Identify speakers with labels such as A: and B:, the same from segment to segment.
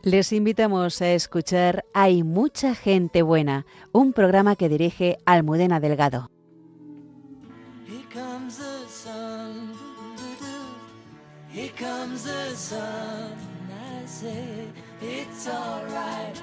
A: Les invitamos a escuchar Hay mucha gente buena, un programa que dirige Almudena Delgado.
B: Here comes the sun, here comes the sun, I say it's all right.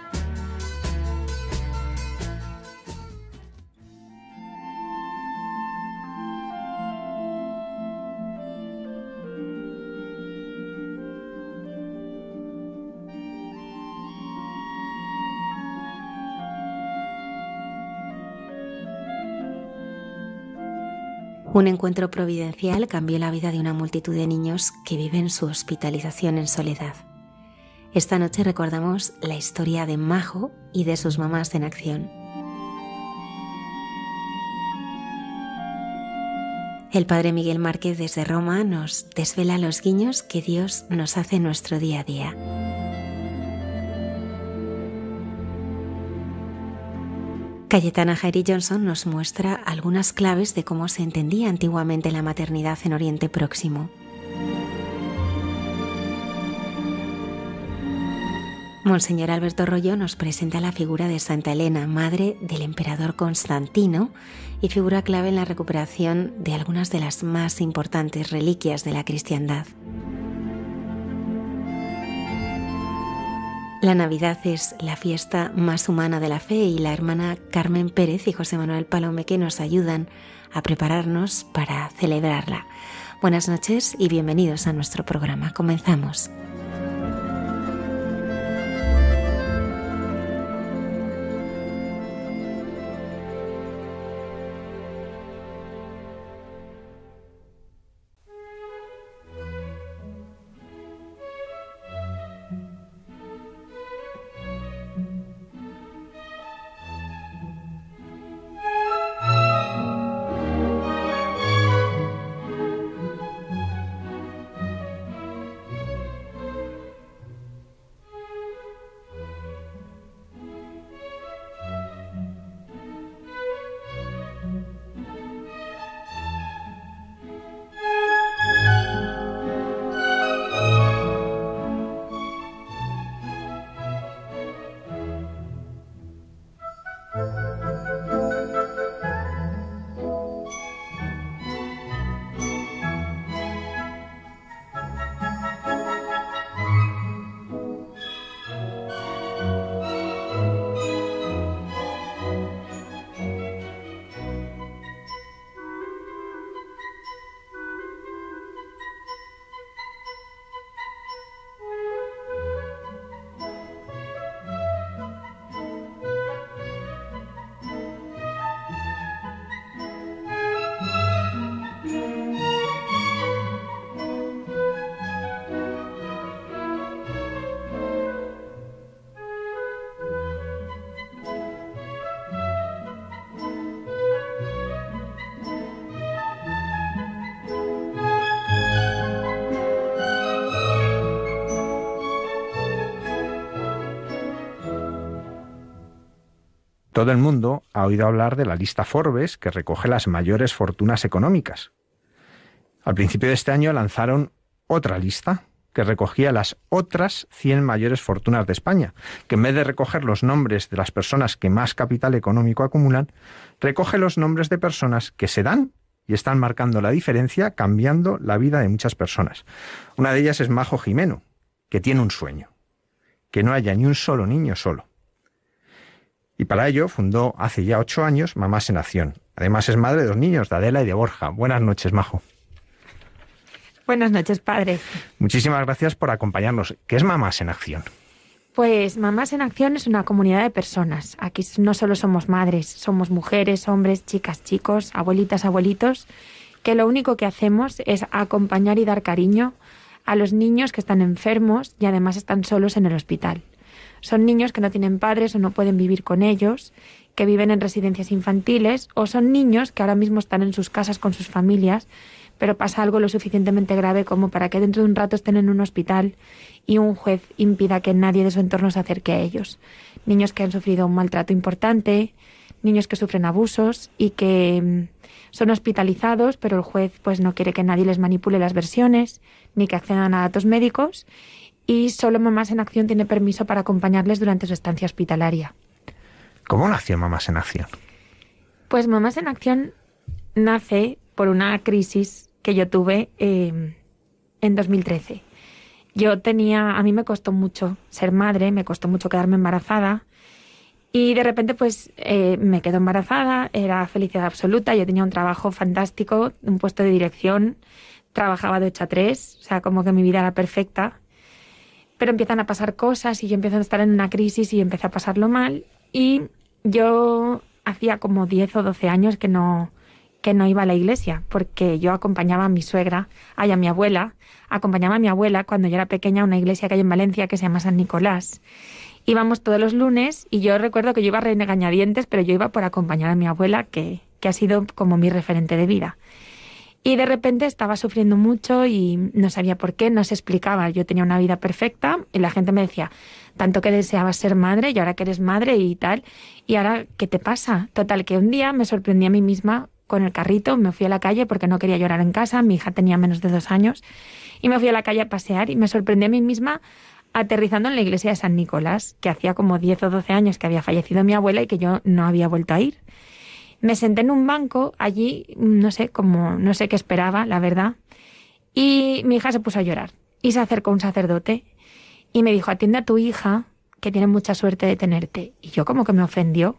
C: Un encuentro providencial cambió la vida de una multitud de niños que viven su hospitalización en soledad. Esta noche recordamos la historia de Majo y de sus mamás en acción. El padre Miguel Márquez desde Roma nos desvela los guiños que Dios nos hace en nuestro día a día. Cayetana Jairi Johnson nos muestra algunas claves de cómo se entendía antiguamente la maternidad en Oriente Próximo. Monseñor Alberto Royo nos presenta la figura de Santa Elena, madre del emperador Constantino y figura clave en la recuperación de algunas de las más importantes reliquias de la cristiandad. La Navidad es la fiesta más humana de la fe y la hermana Carmen Pérez y José Manuel Palomeque nos ayudan a prepararnos para celebrarla. Buenas noches y bienvenidos a nuestro programa. Comenzamos.
D: Todo el mundo ha oído hablar de la lista Forbes, que recoge las mayores fortunas económicas. Al principio de este año lanzaron otra lista que recogía las otras 100 mayores fortunas de España, que en vez de recoger los nombres de las personas que más capital económico acumulan, recoge los nombres de personas que se dan y están marcando la diferencia, cambiando la vida de muchas personas. Una de ellas es Majo Jimeno, que tiene un sueño: que no haya ni un solo niño solo. Y para ello fundó hace ya 8 años Mamás en Acción. Además es madre de 2 niños, de Adela y de Borja. Buenas noches, Majo.
E: Buenas noches, padre.
D: Muchísimas gracias por acompañarnos. ¿Qué es Mamás en Acción?
E: Pues Mamás en Acción es una comunidad de personas. Aquí no solo somos madres, somos mujeres, hombres, chicas, chicos, abuelitas, abuelitos, que lo único que hacemos es acompañar y dar cariño a los niños que están enfermos y además están solos en el hospital. Son niños que no tienen padres o no pueden vivir con ellos, que viven en residencias infantiles, o son niños que ahora mismo están en sus casas con sus familias, pero pasa algo lo suficientemente grave como para que dentro de un rato estén en un hospital y un juez impida que nadie de su entorno se acerque a ellos. Niños que han sufrido un maltrato importante, niños que sufren abusos y que son hospitalizados, pero el juez pues no quiere que nadie les manipule las versiones ni que accedan a datos médicos. y solo Mamás en Acción tiene permiso para acompañarles durante su estancia hospitalaria.
D: ¿Cómo nació Mamás en Acción?
E: Pues Mamás en Acción nace por una crisis que yo tuve en 2013. A mí me costó mucho ser madre, me costó mucho quedarme embarazada y de repente pues me quedo embarazada, era felicidad absoluta, yo tenía un trabajo fantástico, un puesto de dirección, trabajaba de 8 a 3, o sea, como que mi vida era perfecta, pero empiezan a pasar cosas y yo empiezo a estar en una crisis y empecé a pasarlo mal y yo hacía como 10 o 12 años que no iba a la iglesia, porque yo acompañaba a mi suegra, a mi abuela, acompañaba a mi abuela cuando yo era pequeña a una iglesia que hay en Valencia que se llama San Nicolás. Íbamos todos los lunes y yo recuerdo que yo iba a regañadientes, pero yo iba por acompañar a mi abuela, que ha sido como mi referente de vida. Y de repente estaba sufriendo mucho y no sabía por qué, no se explicaba. Yo tenía una vida perfecta y la gente me decía, tanto que deseabas ser madre y ahora que eres madre y tal, y ahora, ¿qué te pasa? Total, que un día me sorprendí a mí misma con el carrito, me fui a la calle porque no quería llorar en casa, mi hija tenía menos de 2 años, y me fui a la calle a pasear y me sorprendí a mí misma aterrizando en la iglesia de San Nicolás, que hacía como 10 o 12 años que había fallecido mi abuela y que yo no había vuelto a ir. Me senté en un banco allí, no sé qué esperaba, la verdad, y mi hija se puso a llorar y se acercó un sacerdote y me dijo, atiende a tu hija, que tiene mucha suerte de tenerte. Y yo como que me ofendió.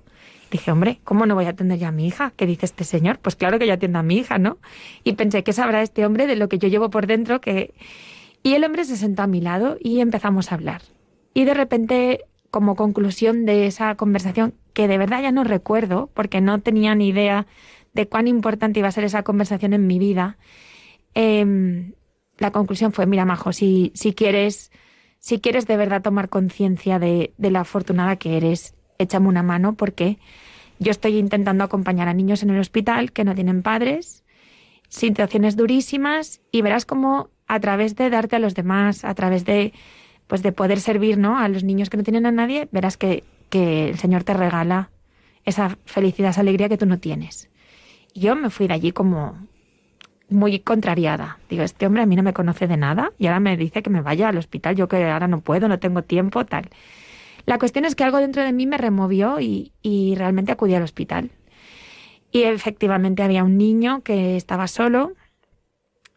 E: Dije, hombre, ¿cómo no voy a atender ya a mi hija? ¿Qué dice este señor? Pues claro que yo atiendo a mi hija, ¿no? Y pensé, ¿qué sabrá este hombre de lo que yo llevo por dentro? Y el hombre se sentó a mi lado y empezamos a hablar. Y de repente, como conclusión de esa conversación, que de verdad ya no recuerdo, porque no tenía ni idea de cuán importante iba a ser esa conversación en mi vida, la conclusión fue, mira, Majo, si quieres de verdad tomar conciencia de la afortunada que eres, échame una mano, porque yo estoy intentando acompañar a niños en el hospital que no tienen padres, situaciones durísimas, y verás cómo a través de darte a los demás, a través de poder servir, ¿no?, a los niños que no tienen a nadie, verás que el Señor te regala esa felicidad, esa alegría que tú no tienes. Y yo me fui de allí como muy contrariada. Digo, este hombre a mí no me conoce de nada y ahora me dice que me vaya al hospital, yo que ahora no puedo, no tengo tiempo, tal. La cuestión es que algo dentro de mí me removió y realmente acudí al hospital. Y efectivamente había un niño que estaba solo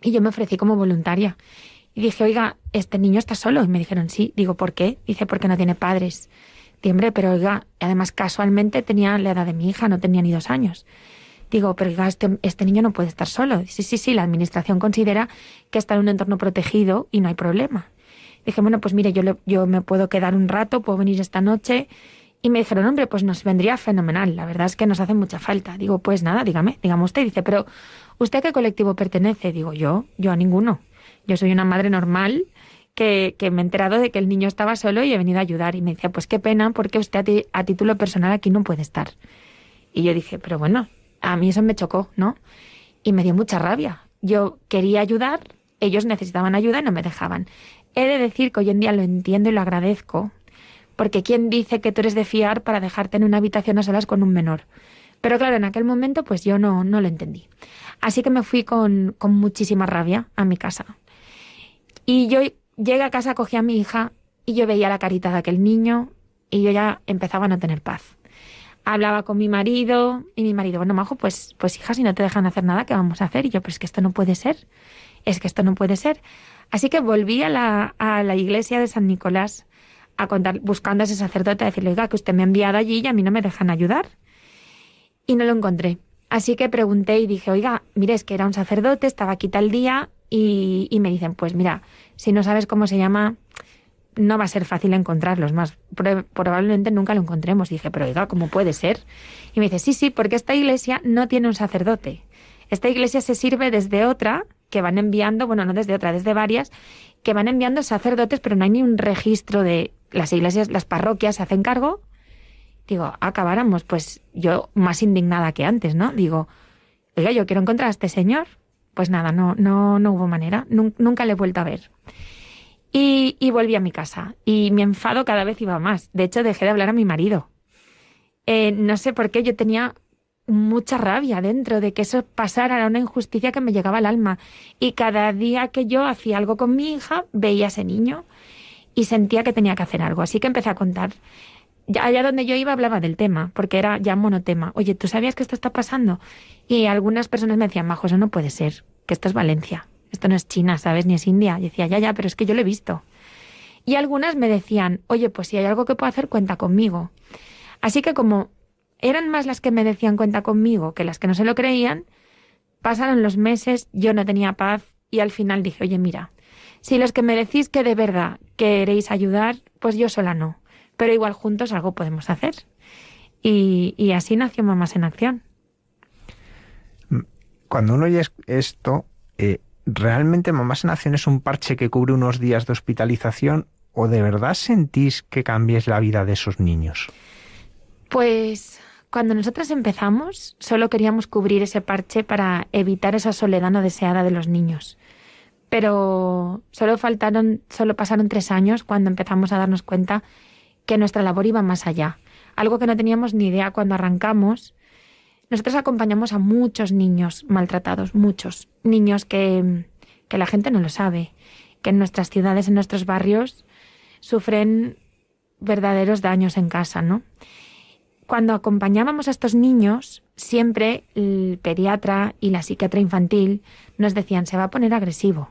E: y yo me ofrecí como voluntaria. Y dije, oiga, este niño está solo. Y me dijeron, sí. Digo, ¿por qué? Dice, porque no tiene padres. Digo, hombre, pero oiga, además casualmente tenía la edad de mi hija, no tenía ni 2 años. Digo, pero oiga, este niño no puede estar solo. Sí, la administración considera que está en un entorno protegido y no hay problema. Dije, bueno, pues mire, yo me puedo quedar un rato, puedo venir esta noche. Y me dijeron, hombre, pues nos vendría fenomenal. La verdad es que nos hace mucha falta. Digo, pues nada, dígame usted. Dice, pero ¿usted a qué colectivo pertenece? Digo, yo a ninguno. Yo soy una madre normal que me he enterado de que el niño estaba solo y he venido a ayudar. Y me decía, pues qué pena, porque usted a título personal aquí no puede estar. Y yo dije, pero bueno, a mí eso me chocó, ¿no? Y me dio mucha rabia. Yo quería ayudar, ellos necesitaban ayuda y no me dejaban. He de decir que hoy en día lo entiendo y lo agradezco, porque ¿quién dice que tú eres de fiar para dejarte en una habitación a solas con un menor? Pero claro, en aquel momento pues yo no lo entendí. Así que me fui con muchísima rabia a mi casa. Y yo llegué a casa, cogí a mi hija y yo veía la carita de aquel niño y yo ya empezaba a no tener paz. Hablaba con mi marido y mi marido, bueno, Majo, pues hija, si no te dejan hacer nada, ¿qué vamos a hacer? Y yo, pero es que esto no puede ser, Así que volví a la iglesia de San Nicolás a contar, buscando a ese sacerdote, a decirle, oiga, que usted me ha enviado allí y a mí no me dejan ayudar. Y no lo encontré. Así que pregunté y dije, oiga, mire, es que era un sacerdote, estaba aquí tal día, y me dicen, pues mira, si no sabes cómo se llama, no va a ser fácil encontrarlos, más probablemente nunca lo encontremos. Y dije, pero oiga, ¿cómo puede ser? Y me dice, sí, porque esta iglesia no tiene un sacerdote. Esta iglesia se sirve desde otra, que van enviando, bueno, no desde otra, desde varias, que van enviando sacerdotes, pero no hay ni un registro de las iglesias, las parroquias se hacen cargo. Digo, acabáramos, pues yo más indignada que antes, ¿no? Digo, oiga, yo quiero encontrar a este señor. Pues nada, no hubo manera, nunca le he vuelto a ver. Y volví a mi casa y mi enfado cada vez iba más. De hecho, dejé de hablar a mi marido. No sé por qué, yo tenía mucha rabia dentro de que eso pasara, era una injusticia que me llegaba al alma. Y cada día que yo hacía algo con mi hija, veía a ese niño y sentía que tenía que hacer algo. Así que empecé a contar. Ya allá donde yo iba hablaba del tema, porque era ya monotema. Oye, ¿tú sabías que esto está pasando? Y algunas personas me decían, Majo, eso no puede ser, que esto es Valencia, esto no es China, ¿sabes? Ni es India. Y decía, ya, pero es que yo lo he visto. Y algunas me decían, oye, pues si hay algo que puedo hacer, cuenta conmigo. Así que como eran más las que me decían cuenta conmigo que las que no se lo creían, pasaron los meses, yo no tenía paz y al final dije, oye, mira, si los que me decís que de verdad queréis ayudar, pues yo sola no. Pero igual juntos algo podemos hacer. Y así nació Mamás en Acción.
D: Cuando uno oye esto, ¿realmente Mamás en Acción es un parche que cubre unos días de hospitalización o de verdad sentís que cambies la vida de esos niños?
E: Pues cuando nosotras empezamos, solo queríamos cubrir ese parche para evitar esa soledad no deseada de los niños. Pero solo pasaron 3 años cuando empezamos a darnos cuenta que nuestra labor iba más allá. Algo que no teníamos ni idea cuando arrancamos. Nosotros acompañamos a muchos niños maltratados, muchos niños que la gente no lo sabe, que en nuestras ciudades, en nuestros barrios, sufren verdaderos daños en casa, ¿no? Cuando acompañábamos a estos niños, siempre el pediatra y la psiquiatra infantil nos decían, se va a poner agresivo,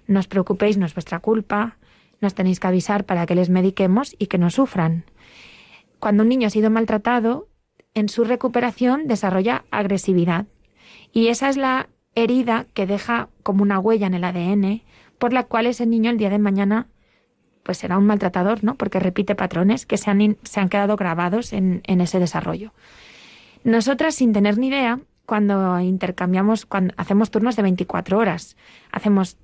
E: no os preocupéis, no es vuestra culpa, nos tenéis que avisar para que les mediquemos y que no sufran. Cuando un niño ha sido maltratado, en su recuperación desarrolla agresividad. Y esa es la herida que deja como una huella en el ADN, por la cual ese niño el día de mañana pues será un maltratador, ¿no? Porque repite patrones que se han quedado grabados en ese desarrollo. Nosotras, sin tener ni idea, cuando hacemos turnos de 24 horas, hacemos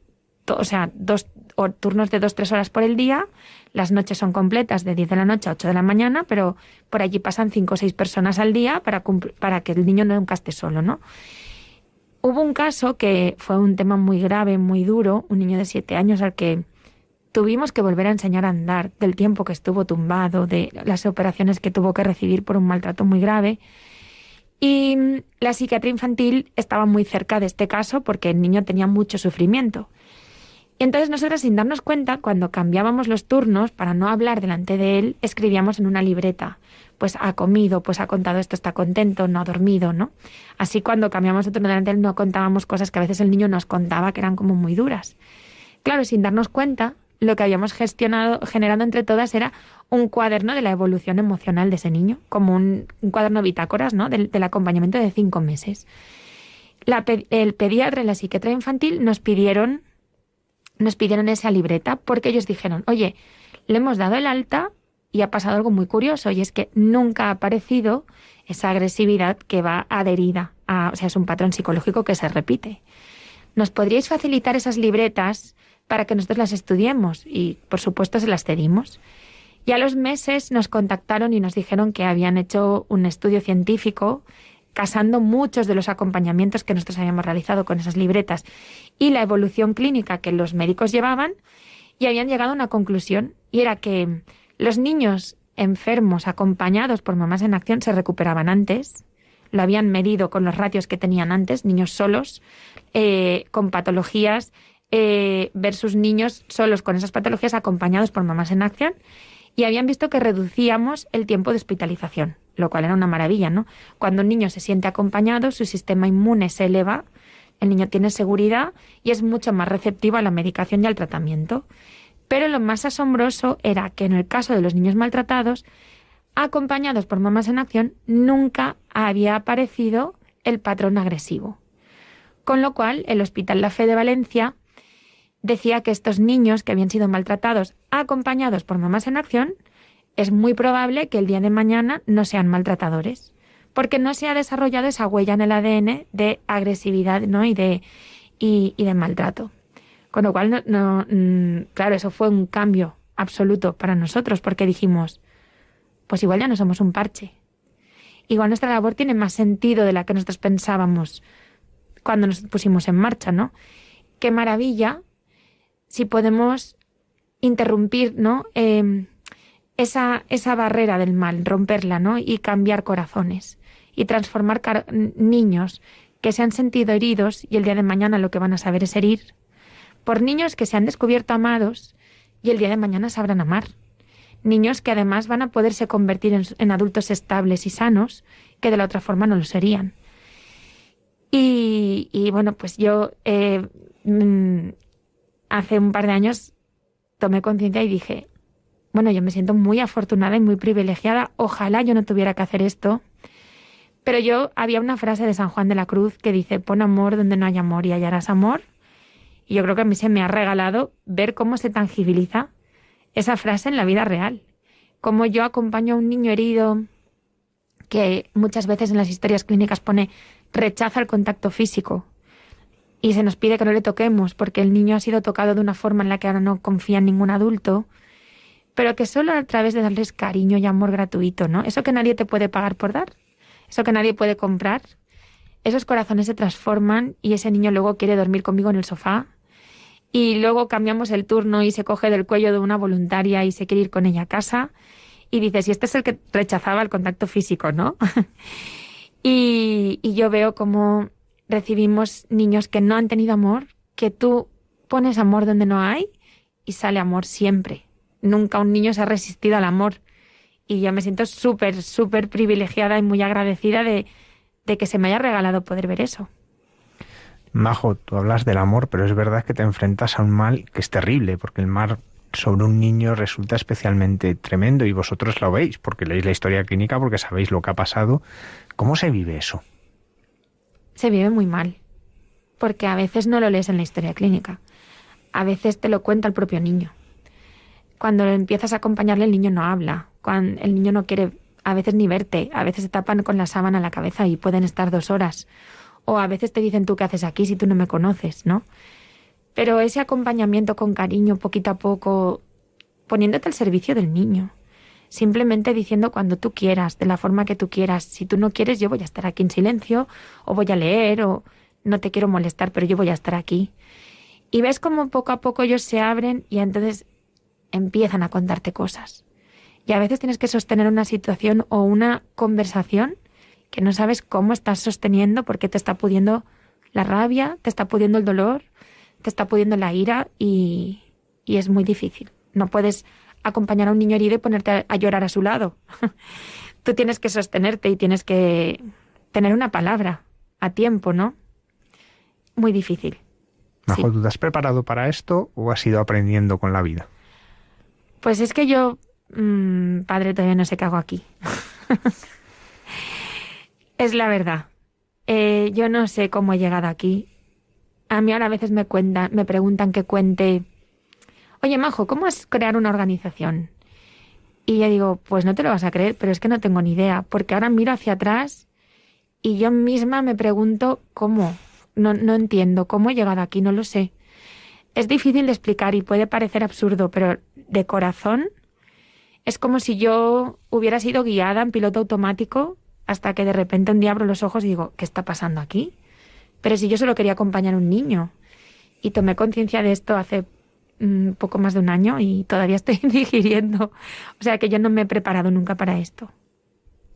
E: turnos de 2-3 horas por el día, las noches son completas de 10 de la noche a 8 de la mañana, pero por allí pasan 5 o 6 personas al día para que el niño nunca esté solo, ¿no? Hubo un caso que fue un tema muy grave, muy duro, un niño de 7 años al que tuvimos que volver a enseñar a andar, del tiempo que estuvo tumbado, de las operaciones que tuvo que recibir por un maltrato muy grave. Y la psiquiatría infantil estaba muy cerca de este caso porque el niño tenía mucho sufrimiento. Y entonces nosotras, sin darnos cuenta, cuando cambiábamos los turnos, para no hablar delante de él, escribíamos en una libreta, pues ha comido, pues ha contado esto, está contento, no ha dormido, ¿no? Así cuando cambiábamos de turno delante de él no contábamos cosas que a veces el niño nos contaba que eran como muy duras. Claro, sin darnos cuenta, lo que habíamos generado entre todas era un cuaderno de la evolución emocional de ese niño, como un cuaderno bitácoras, ¿no? Del acompañamiento de 5 meses. El pediatra y la psiquiatra infantil nos pidieron esa libreta porque ellos dijeron, oye, le hemos dado el alta y ha pasado algo muy curioso y es que nunca ha aparecido esa agresividad que va adherida es un patrón psicológico que se repite. ¿Nos podríais facilitar esas libretas para que nosotros las estudiemos? Y, por supuesto, se las cedimos. Y a los meses nos contactaron y nos dijeron que habían hecho un estudio científico casando muchos de los acompañamientos que nosotros habíamos realizado con esas libretas y la evolución clínica que los médicos llevaban y habían llegado a una conclusión y era que los niños enfermos acompañados por Mamás en Acción se recuperaban antes, lo habían medido con los ratios que tenían antes, niños solos, con patologías, versus niños solos con esas patologías acompañados por Mamás en Acción y habían visto que reducíamos el tiempo de hospitalización, lo cual era una maravilla, ¿no? Cuando un niño se siente acompañado, su sistema inmune se eleva, el niño tiene seguridad y es mucho más receptivo a la medicación y al tratamiento. Pero lo más asombroso era que en el caso de los niños maltratados, acompañados por Mamás en Acción, nunca había aparecido el patrón agresivo. Con lo cual, el Hospital La Fe de Valencia decía que estos niños que habían sido maltratados acompañados por Mamás en Acción, es muy probable que el día de mañana no sean maltratadores, porque no se ha desarrollado esa huella en el ADN de agresividad, ¿no? y de maltrato. Con lo cual, claro, eso fue un cambio absoluto para nosotros, porque dijimos, pues igual ya no somos un parche. Igual nuestra labor tiene más sentido de la que nosotros pensábamos cuando nos pusimos en marcha, ¿no? Qué maravilla si podemos interrumpir, ¿no? Esa barrera del mal, romperla, ¿no? Y cambiar corazones y transformar niños que se han sentido heridos y el día de mañana lo que van a saber es herir, por niños que se han descubierto amados, y el día de mañana sabrán amar. Niños que además van a poderse convertir en adultos estables y sanos, que de la otra forma no lo serían. Y bueno, pues yo hace un par de años tomé conciencia y dije, bueno, yo me siento muy afortunada y muy privilegiada, ojalá yo no tuviera que hacer esto. Pero había una frase de San Juan de la Cruz que dice, pon amor donde no hay amor y hallarás amor. Y yo creo que a mí se me ha regalado ver cómo se tangibiliza esa frase en la vida real. Cómo yo acompaño a un niño herido que muchas veces en las historias clínicas pone rechaza el contacto físico y se nos pide que no le toquemos porque el niño ha sido tocado de una forma en la que ahora no confía en ningún adulto, pero que solo a través de darles cariño y amor gratuito, ¿no? Eso que nadie te puede pagar por dar, eso que nadie puede comprar, esos corazones se transforman y ese niño luego quiere dormir conmigo en el sofá y luego cambiamos el turno y se coge del cuello de una voluntaria y se quiere ir con ella a casa y dices, y este es el que rechazaba el contacto físico, ¿no? y yo veo cómo recibimos niños que no han tenido amor, que tú pones amor donde no hay y sale amor siempre. Nunca un niño se ha resistido al amor. Y yo me siento súper, súper privilegiada y muy agradecida de que se me haya regalado poder ver eso.
D: Majo, tú hablas del amor, pero es verdad que te enfrentas a un mal que es terrible, porque el mal sobre un niño resulta especialmente tremendo y vosotros lo veis, porque leéis la historia clínica, porque sabéis lo que ha pasado. ¿Cómo se vive eso?
E: Se vive muy mal, porque a veces no lo lees en la historia clínica, a veces te lo cuenta el propio niño. Cuando empiezas a acompañarle el niño no habla, cuando el niño no quiere a veces ni verte, a veces se tapan con la sábana en la cabeza y pueden estar 2 horas, o a veces te dicen tú qué haces aquí si tú no me conoces, ¿no? Pero ese acompañamiento con cariño, poquito a poco, poniéndote al servicio del niño, simplemente diciendo cuando tú quieras, de la forma que tú quieras. Si tú no quieres, yo voy a estar aquí en silencio, o voy a leer, o no te quiero molestar, pero yo voy a estar aquí. Y ves cómo poco a poco ellos se abren y entonces empiezan a contarte cosas. Y a veces tienes que sostener una situación o una conversación que no sabes cómo estás sosteniendo porque te está pudiendo la rabia, te está pudiendo el dolor, te está pudiendo la ira y es muy difícil. No puedes acompañar a un niño herido y ponerte a llorar a su lado. Tú tienes que sostenerte y tienes que tener una palabra a tiempo, ¿no? Muy difícil.
D: Majo,
E: Sí.
D: ¿tú te has preparado para esto o has ido aprendiendo con la vida?
E: Pues es que yo, padre, todavía no sé qué hago aquí. Es la verdad. Yo no sé cómo he llegado aquí. A mí ahora a veces me preguntan que cuente, oye, Majo, ¿cómo es crear una organización? Y yo digo, pues no te lo vas a creer, pero es que no tengo ni idea, porque ahora miro hacia atrás y yo misma me pregunto cómo. No entiendo cómo he llegado aquí, no lo sé. Es difícil de explicar y puede parecer absurdo, pero de corazón es como si yo hubiera sido guiada en piloto automático hasta que de repente un día abro los ojos y digo, ¿qué está pasando aquí? Pero si yo solo quería acompañar a un niño. Y tomé conciencia de esto hace poco más de un año y todavía estoy digiriendo. O sea que yo no me he preparado nunca para esto.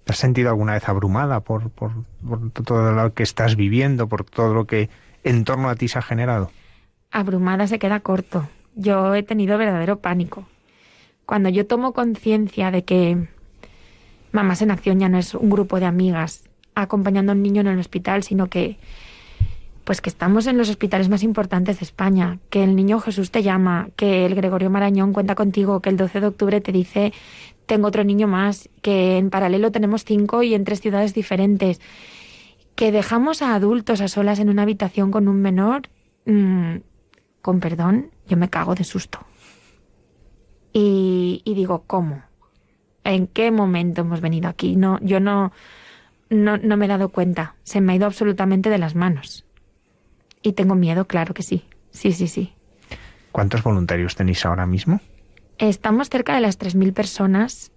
D: ¿Te has sentido alguna vez abrumada por todo lo que estás viviendo, por todo lo que en torno a ti se ha generado?
E: Abrumada se queda corto. Yo he tenido verdadero pánico. Cuando yo tomo conciencia de que Mamás en Acción ya no es un grupo de amigas acompañando a un niño en el hospital, sino que pues que estamos en los hospitales más importantes de España, que el Niño Jesús te llama, que el Gregorio Marañón cuenta contigo, que el 12 de octubre te dice tengo otro niño más, que en paralelo tenemos 5 y en 3 ciudades diferentes, que dejamos a adultos a solas en una habitación con un menor, con perdón, yo me cago de susto. Y digo, ¿cómo? ¿En qué momento hemos venido aquí? No, yo no me he dado cuenta, se me ha ido absolutamente de las manos. Y tengo miedo, claro que sí. Sí.
D: ¿Cuántos voluntarios tenéis ahora mismo?
E: Estamos cerca de las 3.000 personas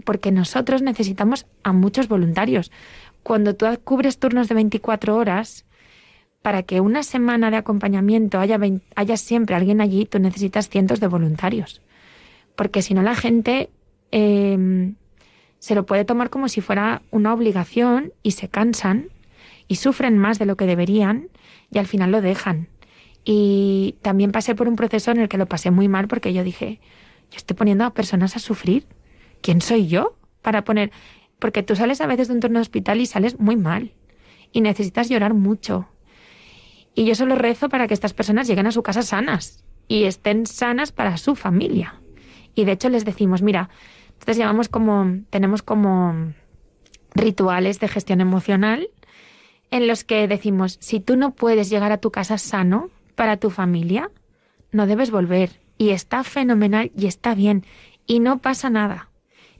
E: porque nosotros necesitamos a muchos voluntarios. Cuando tú cubres turnos de 24 horas, para que una semana de acompañamiento haya siempre alguien allí, tú necesitas cientos de voluntarios. Porque si no la gente se lo puede tomar como si fuera una obligación y se cansan y sufren más de lo que deberían y al final lo dejan. Y también pasé por un proceso en el que lo pasé muy mal porque yo dije, yo estoy poniendo a personas a sufrir. ¿Quién soy yo para poner...? Porque tú sales a veces de un entorno de hospital y sales muy mal. Y necesitas llorar mucho. Y yo solo rezo para que estas personas lleguen a su casa sanas. Y estén sanas para su familia. Y de hecho les decimos, mira, nosotros tenemos como rituales de gestión emocional en los que decimos, si tú no puedes llegar a tu casa sano para tu familia, no debes volver. Y está fenomenal y está bien. Y no pasa nada.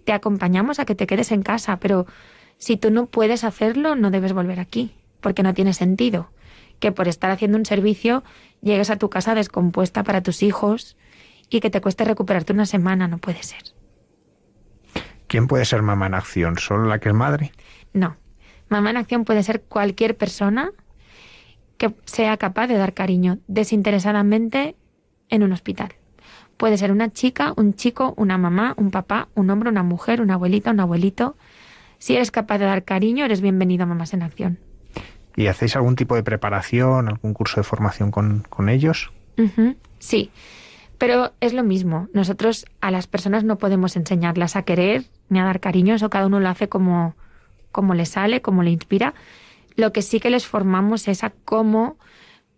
E: Te acompañamos a que te quedes en casa, pero si tú no puedes hacerlo, no debes volver aquí, porque no tiene sentido que por estar haciendo un servicio llegues a tu casa descompuesta para tus hijos y que te cueste recuperarte una semana. No puede ser.
D: ¿Quién puede ser mamá en acción? ¿Solo la que es madre?
E: No. Mamá en acción puede ser cualquier persona que sea capaz de dar cariño desinteresadamente en un hospital. Puede ser una chica, un chico, una mamá, un papá, un hombre, una mujer, una abuelita, un abuelito. Si eres capaz de dar cariño, eres bienvenido a Mamás en Acción.
D: ¿Y hacéis algún tipo de preparación, algún curso de formación con ellos?
E: Sí, pero es lo mismo. Nosotros a las personas no podemos enseñarlas a querer ni a dar cariño. Eso cada uno lo hace como le sale, como le inspira. Lo que sí que les formamos es a cómo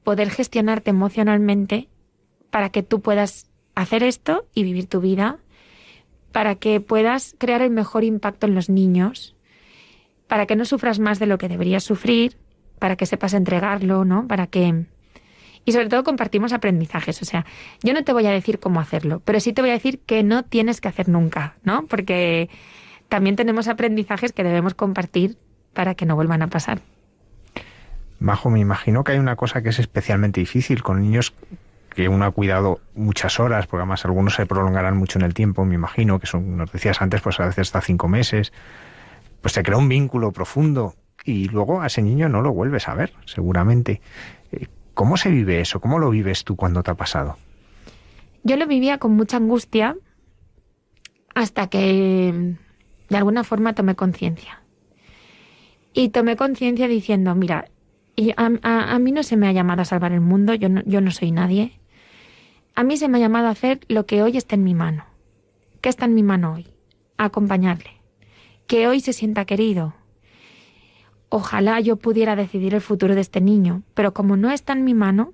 E: poder gestionarte emocionalmente para que tú puedas hacer esto y vivir tu vida, para que puedas crear el mejor impacto en los niños, para que no sufras más de lo que deberías sufrir, para que sepas entregarlo, ¿no? Y sobre todo compartimos aprendizajes. O sea, yo no te voy a decir cómo hacerlo, pero sí te voy a decir que no tienes que hacer nunca, ¿no? Porque también tenemos aprendizajes que debemos compartir para que no vuelvan a pasar.
D: Majo, me imagino que hay una cosa que es especialmente difícil con niños que uno ha cuidado muchas horas, porque además algunos se prolongarán mucho en el tiempo, me imagino, que son, nos decías antes, pues a veces hasta 5 meses. Pues se crea un vínculo profundo y luego a ese niño no lo vuelves a ver, seguramente. ¿Cómo se vive eso? ¿Cómo lo vives tú cuando te ha pasado?
E: Yo lo vivía con mucha angustia hasta que de alguna forma tomé conciencia. Y tomé conciencia diciendo, mira, a mí no se me ha llamado a salvar el mundo, yo no soy nadie. A mí se me ha llamado a hacer lo que hoy está en mi mano. ¿Qué está en mi mano hoy? A acompañarle. Que hoy se sienta querido. Ojalá yo pudiera decidir el futuro de este niño, pero como no está en mi mano,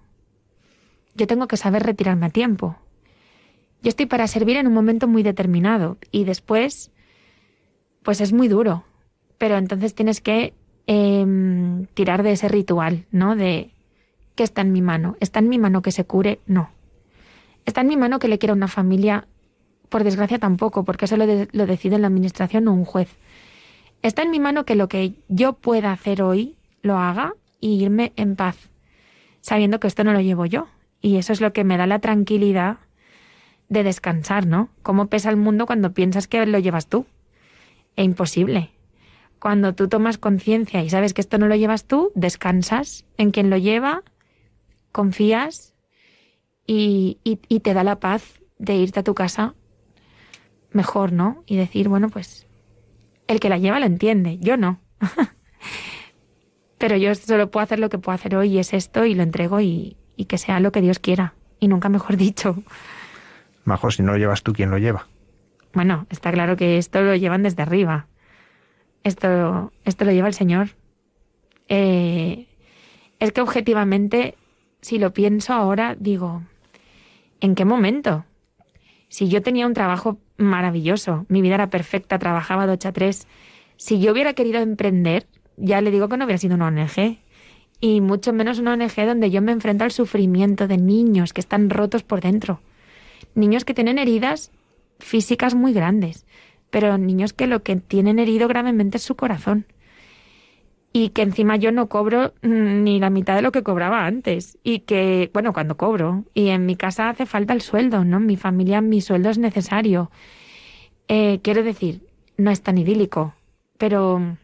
E: yo tengo que saber retirarme a tiempo. Yo estoy para servir en un momento muy determinado y después, pues es muy duro. Pero entonces tienes que tirar de ese ritual, ¿no? De ¿qué está en mi mano? ¿Está en mi mano que se cure? No. ¿Está en mi mano que le quiera una familia? Por desgracia tampoco, porque eso lo decide la administración o un juez. Está en mi mano que lo que yo pueda hacer hoy lo haga y irme en paz, sabiendo que esto no lo llevo yo. Y eso es lo que me da la tranquilidad de descansar, ¿no? ¿Cómo pesa el mundo cuando piensas que lo llevas tú? Es imposible. Cuando tú tomas conciencia y sabes que esto no lo llevas tú, descansas en quien lo lleva, confías y te da la paz de irte a tu casa mejor, ¿no? Y decir, bueno, pues el que la lleva lo entiende, yo no. Pero yo solo puedo hacer lo que puedo hacer hoy y es esto y lo entrego y que sea lo que Dios quiera. Y nunca mejor dicho.
D: Majo, si no lo llevas tú, ¿quién lo lleva?
E: Bueno, está claro que esto lo llevan desde arriba. Esto lo lleva el Señor. Es que objetivamente, si lo pienso ahora, digo, ¿en qué momento? Si yo tenía un trabajo maravilloso, mi vida era perfecta, trabajaba de 8 a 3, si yo hubiera querido emprender, ya le digo que no hubiera sido una ONG, y mucho menos una ONG donde yo me enfrento al sufrimiento de niños que están rotos por dentro, niños que tienen heridas físicas muy grandes, pero niños que lo que tienen herido gravemente es su corazón. Y que encima yo no cobro ni la mitad de lo que cobraba antes. Y que, bueno, cuando cobro. Y en mi casa hace falta el sueldo, ¿no? En mi familia mi sueldo es necesario. Quiero decir, no es tan idílico. Pero,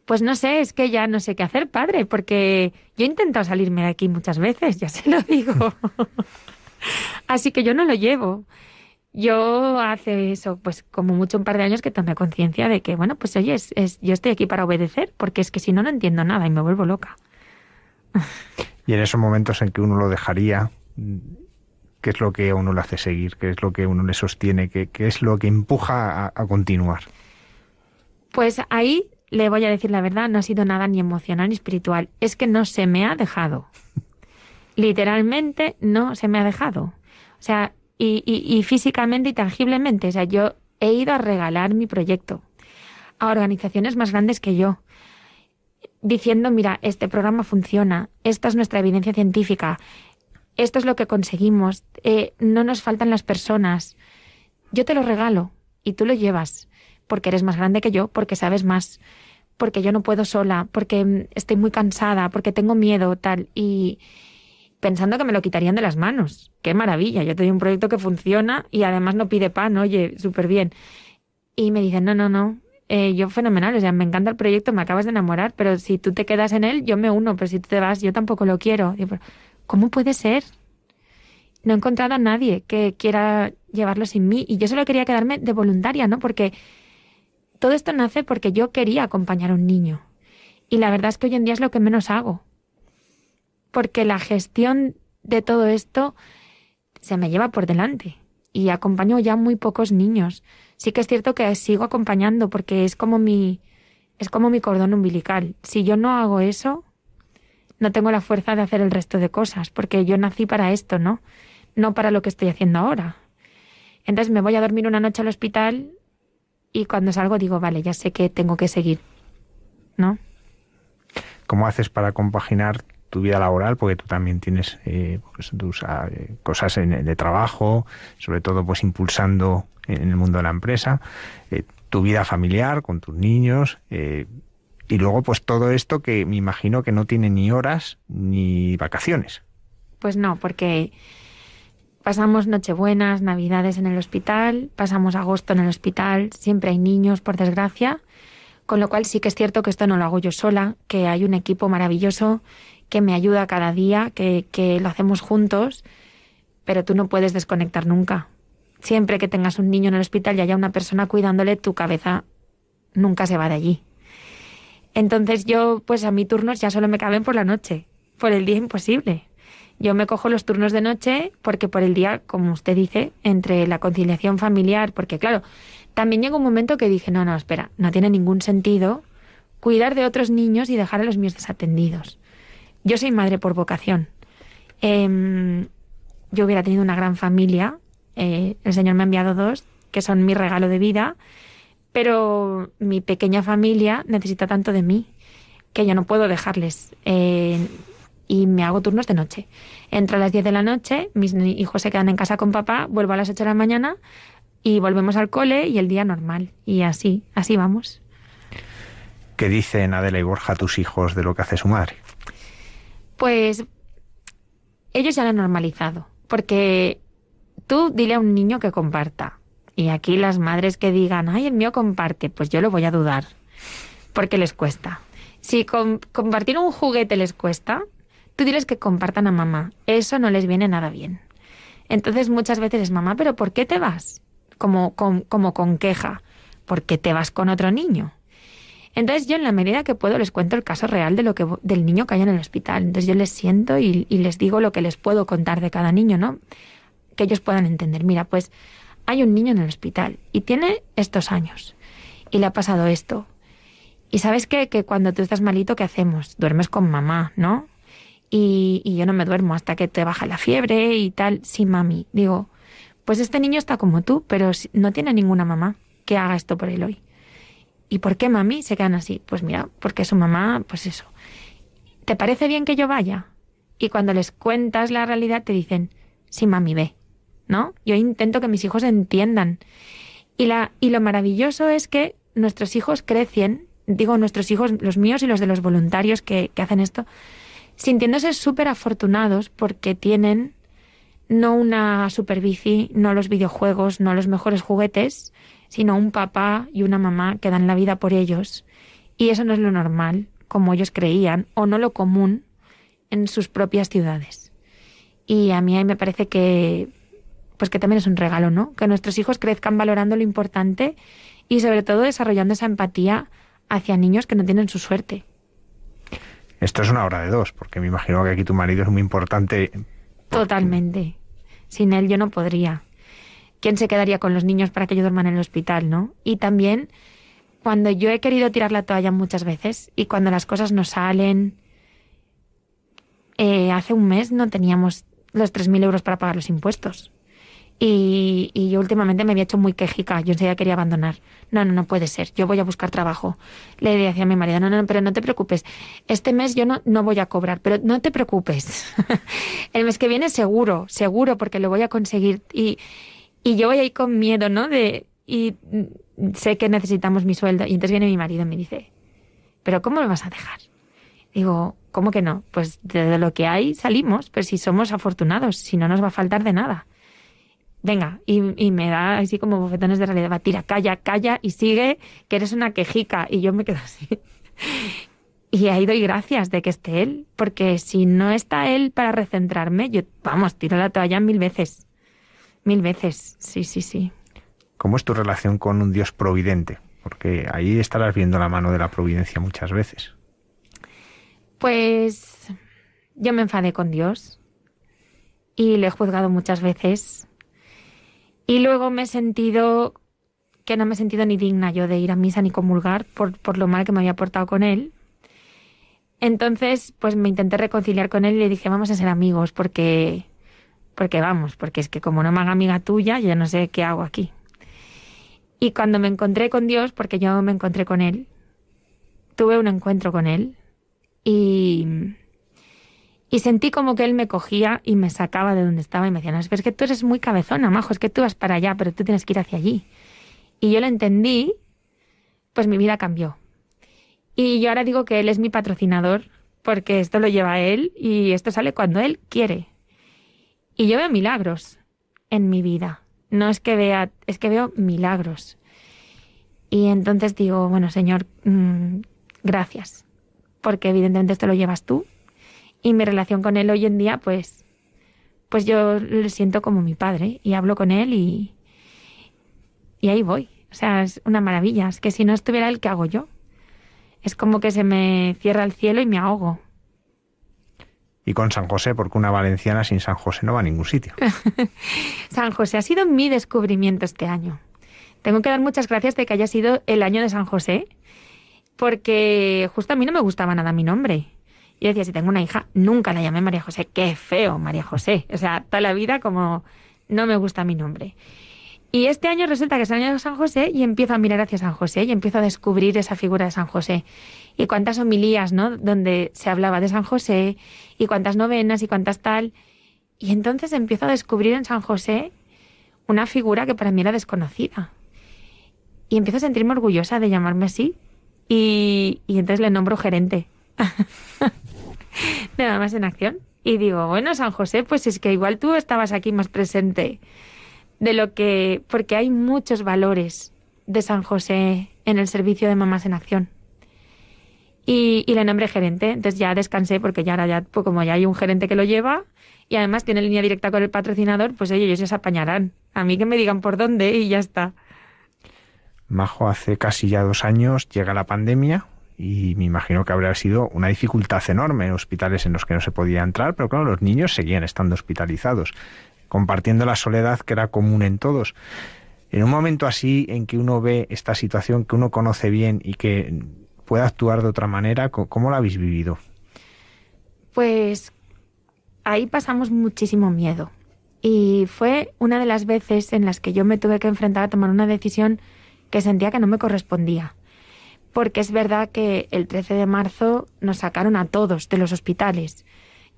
E: pues no sé, es que ya no sé qué hacer, padre. Porque yo he intentado salirme de aquí muchas veces, ya se lo digo. Así que yo no lo llevo. Yo hace eso, pues como mucho un par de años que tomé conciencia de que, bueno, pues oye, yo estoy aquí para obedecer, porque es que si no, no entiendo nada y me vuelvo loca.
D: Y en esos momentos en que uno lo dejaría, ¿qué es lo que a uno le hace seguir? ¿Qué es lo que a uno le sostiene? ¿Qué es lo que empuja a continuar?
E: Pues ahí le voy a decir la verdad, no ha sido nada ni emocional ni espiritual. Es que no se me ha dejado. Literalmente no se me ha dejado. O sea, y físicamente y tangiblemente. O sea, yo he ido a regalar mi proyecto a organizaciones más grandes que yo, diciendo, mira, este programa funciona, esta es nuestra evidencia científica, esto es lo que conseguimos, no nos faltan las personas. Yo te lo regalo y tú lo llevas, porque eres más grande que yo, porque sabes más, porque yo no puedo sola, porque estoy muy cansada, porque tengo miedo, tal, y pensando que me lo quitarían de las manos. ¡Qué maravilla! Yo te doy un proyecto que funciona y además no pide pan, oye, súper bien. Y me dicen, no, yo fenomenal, o sea, me encanta el proyecto, me acabas de enamorar, pero si tú te quedas en él, yo me uno, pero si tú te vas, yo tampoco lo quiero. Digo, ¿cómo puede ser? No he encontrado a nadie que quiera llevarlo sin mí y yo solo quería quedarme de voluntaria, ¿no? Porque todo esto nace porque yo quería acompañar a un niño y la verdad es que hoy en día es lo que menos hago. Porque la gestión de todo esto se me lleva por delante y acompaño ya muy pocos niños. Sí que es cierto que sigo acompañando porque es como mi cordón umbilical. Si yo no hago eso, no tengo la fuerza de hacer el resto de cosas, porque yo nací para esto, ¿no? No para lo que estoy haciendo ahora. Entonces me voy a dormir una noche al hospital y cuando salgo digo, vale, ya sé que tengo que seguir, ¿no?
D: ¿Cómo haces para compaginar tu vida laboral? Porque tú también tienes pues, tus cosas de trabajo, sobre todo pues impulsando en el mundo de la empresa, tu vida familiar con tus niños, y luego pues todo esto que me imagino que no tiene ni horas ni vacaciones.
E: Pues no, porque pasamos Nochebuenas, Navidades en el hospital, pasamos agosto en el hospital, siempre hay niños, por desgracia, con lo cual sí que es cierto que esto no lo hago yo sola, que hay un equipo maravilloso que me ayuda cada día, que lo hacemos juntos, pero tú no puedes desconectar nunca. Siempre que tengas un niño en el hospital y haya una persona cuidándole, tu cabeza nunca se va de allí. Entonces yo, pues a mí turnos ya solo me caben por la noche, por el día imposible. Yo me cojo los turnos de noche porque por el día, como usted dice, entre la conciliación familiar, porque claro, también llegó un momento que dije, no, espera, no tiene ningún sentido cuidar de otros niños y dejar a los míos desatendidos. Yo soy madre por vocación. Yo hubiera tenido una gran familia, el Señor me ha enviado 2, que son mi regalo de vida, pero mi pequeña familia necesita tanto de mí que yo no puedo dejarles. Y me hago turnos de noche. Entro a las 10 de la noche, mis hijos se quedan en casa con papá, vuelvo a las 8 de la mañana y volvemos al cole y el día normal. Y así vamos.
D: ¿Qué dicen Adela y Borja, tus hijos, de lo que hace su madre?
E: Pues ellos ya lo han normalizado, porque tú dile a un niño que comparta. Y aquí las madres que digan, ay, el mío comparte, pues yo lo voy a dudar, porque les cuesta. Si compartir un juguete les cuesta, tú diles que compartan a mamá. Eso no les viene nada bien. Entonces muchas veces es, mamá, ¿pero por qué te vas? Como con queja. ¿Por qué te vas con otro niño? Entonces yo en la medida que puedo les cuento el caso real del niño que hay en el hospital. Entonces yo les siento y les digo lo que les puedo contar de cada niño, ¿no? Que ellos puedan entender. Mira, pues hay un niño en el hospital y tiene estos años y le ha pasado esto. Y ¿sabes qué? Que cuando tú estás malito, ¿qué hacemos? Duermes con mamá, ¿no? Y yo no me duermo hasta que te baja la fiebre y tal. Sí, mami. Digo, pues este niño está como tú, pero no tiene ninguna mamá que haga esto por él hoy. ¿Y por qué, mami? Se quedan así. Pues mira, porque su mamá, pues eso. ¿Te parece bien que yo vaya? Y cuando les cuentas la realidad te dicen, sí, mami, ve, ¿no? Yo intento que mis hijos entiendan. Y lo maravilloso es que nuestros hijos crecen, digo nuestros hijos, los míos y los de los voluntarios que hacen esto, sintiéndose súper afortunados porque tienen no una superbici, no los videojuegos, no los mejores juguetes, sino un papá y una mamá que dan la vida por ellos. Y eso no es lo normal, como ellos creían, o no lo común en sus propias ciudades. Y a mí me parece que también es un regalo, ¿no? Que nuestros hijos crezcan valorando lo importante y sobre todo desarrollando esa empatía hacia niños que no tienen su suerte.
D: Esto es una hora de dos, porque me imagino que aquí tu marido es muy importante.
E: Totalmente. Sin él yo no podría. ¿Quién se quedaría con los niños para que yo duerman en el hospital, no? Y también cuando yo he querido tirar la toalla muchas veces y cuando las cosas no salen... hace un mes no teníamos los 3.000 euros para pagar los impuestos. Y yo últimamente me había hecho muy quejica. Yo enseguida quería abandonar. No puede ser. Yo voy a buscar trabajo. Le decía a mi marido, no, pero no te preocupes. Este mes yo no voy a cobrar, pero no te preocupes. El mes que viene seguro, porque lo voy a conseguir. Y yo voy ahí con miedo, ¿no? Y sé que necesitamos mi sueldo. Y entonces viene mi marido y me dice, ¿pero cómo me vas a dejar? Digo, ¿cómo que no? Pues de lo que hay salimos, pero si somos afortunados, si no nos va a faltar de nada. Venga, y me da así como bofetones de realidad. Va, tira, calla y sigue, que eres una quejica. Y yo me quedo así. Y ahí doy gracias de que esté él, porque si no está él para recentrarme, yo, tiro la toalla 1000 veces. 1000 veces, sí.
D: ¿Cómo es tu relación con un Dios providente? Porque ahí estarás viendo la mano de la providencia muchas veces.
E: Pues yo me enfadé con Dios y le he juzgado muchas veces. Y luego me he sentido que no me he sentido ni digna yo de ir a misa ni comulgar por lo mal que me había portado con él. Entonces, pues me intenté reconciliar con él y le dije, vamos a ser amigos, porque es que como no me haga amiga tuya, yo no sé qué hago aquí. Y cuando me encontré con Dios, porque yo me encontré con él, tuve un encuentro con él y sentí como que él me cogía y me sacaba de donde estaba y me decía, no, es que tú eres muy cabezona, majo, es que tú vas para allá, pero tú tienes que ir hacia allí. Y yo lo entendí, pues mi vida cambió. Y yo ahora digo que él es mi patrocinador, porque esto lo lleva él y esto sale cuando él quiere. Y yo veo milagros en mi vida. No es que vea, es que veo milagros. Y entonces digo, bueno, Señor, gracias, porque evidentemente esto lo llevas tú. Y mi relación con él hoy en día, pues yo le siento como mi padre y hablo con él y ahí voy. O sea, es una maravilla. Es que si no estuviera él, ¿qué hago yo? Es como que se me cierra el cielo y me ahogo.
D: Y con San José, porque una valenciana sin San José no va a ningún sitio.
E: San José ha sido mi descubrimiento este año. Tengo que dar muchas gracias de que haya sido el año de San José, porque justo a mí no me gustaba nada mi nombre. Yo decía, si tengo una hija, nunca la llamé María José. ¡Qué feo, María José! O sea, toda la vida como no me gusta mi nombre. Y este año resulta que es el año de San José y empiezo a mirar hacia San José y empiezo a descubrir esa figura de San José. Y cuántas homilías, ¿no?, donde se hablaba de San José y cuántas novenas y cuántas tal. Y entonces empiezo a descubrir en San José una figura que para mí era desconocida. Y empiezo a sentirme orgullosa de llamarme así y entonces le nombro gerente. Nada más en acción. Y digo, bueno, San José, pues es que igual tú estabas aquí más presente de lo que... Porque hay muchos valores de San José en el servicio de Mamás en Acción. Y le nombré gerente. Entonces ya descansé porque ya ahora ya, pues como ya hay un gerente que lo lleva y además tiene línea directa con el patrocinador, pues oye, ellos ya se apañarán. A mí que me digan por dónde y ya está.
D: Majo, hace casi ya 2 años llega la pandemia y me imagino que habría sido una dificultad enorme en hospitales en los que no se podía entrar, pero claro, los niños seguían estando hospitalizados, compartiendo la soledad que era común en todos. En un momento así en que uno ve esta situación que uno conoce bien y que puede actuar de otra manera, ¿cómo la habéis vivido?
E: Pues ahí pasamos muchísimo miedo. Y fue una de las veces en las que yo me tuve que enfrentar a tomar una decisión que sentía que no me correspondía. Porque es verdad que el 13 de marzo nos sacaron a todos de los hospitales.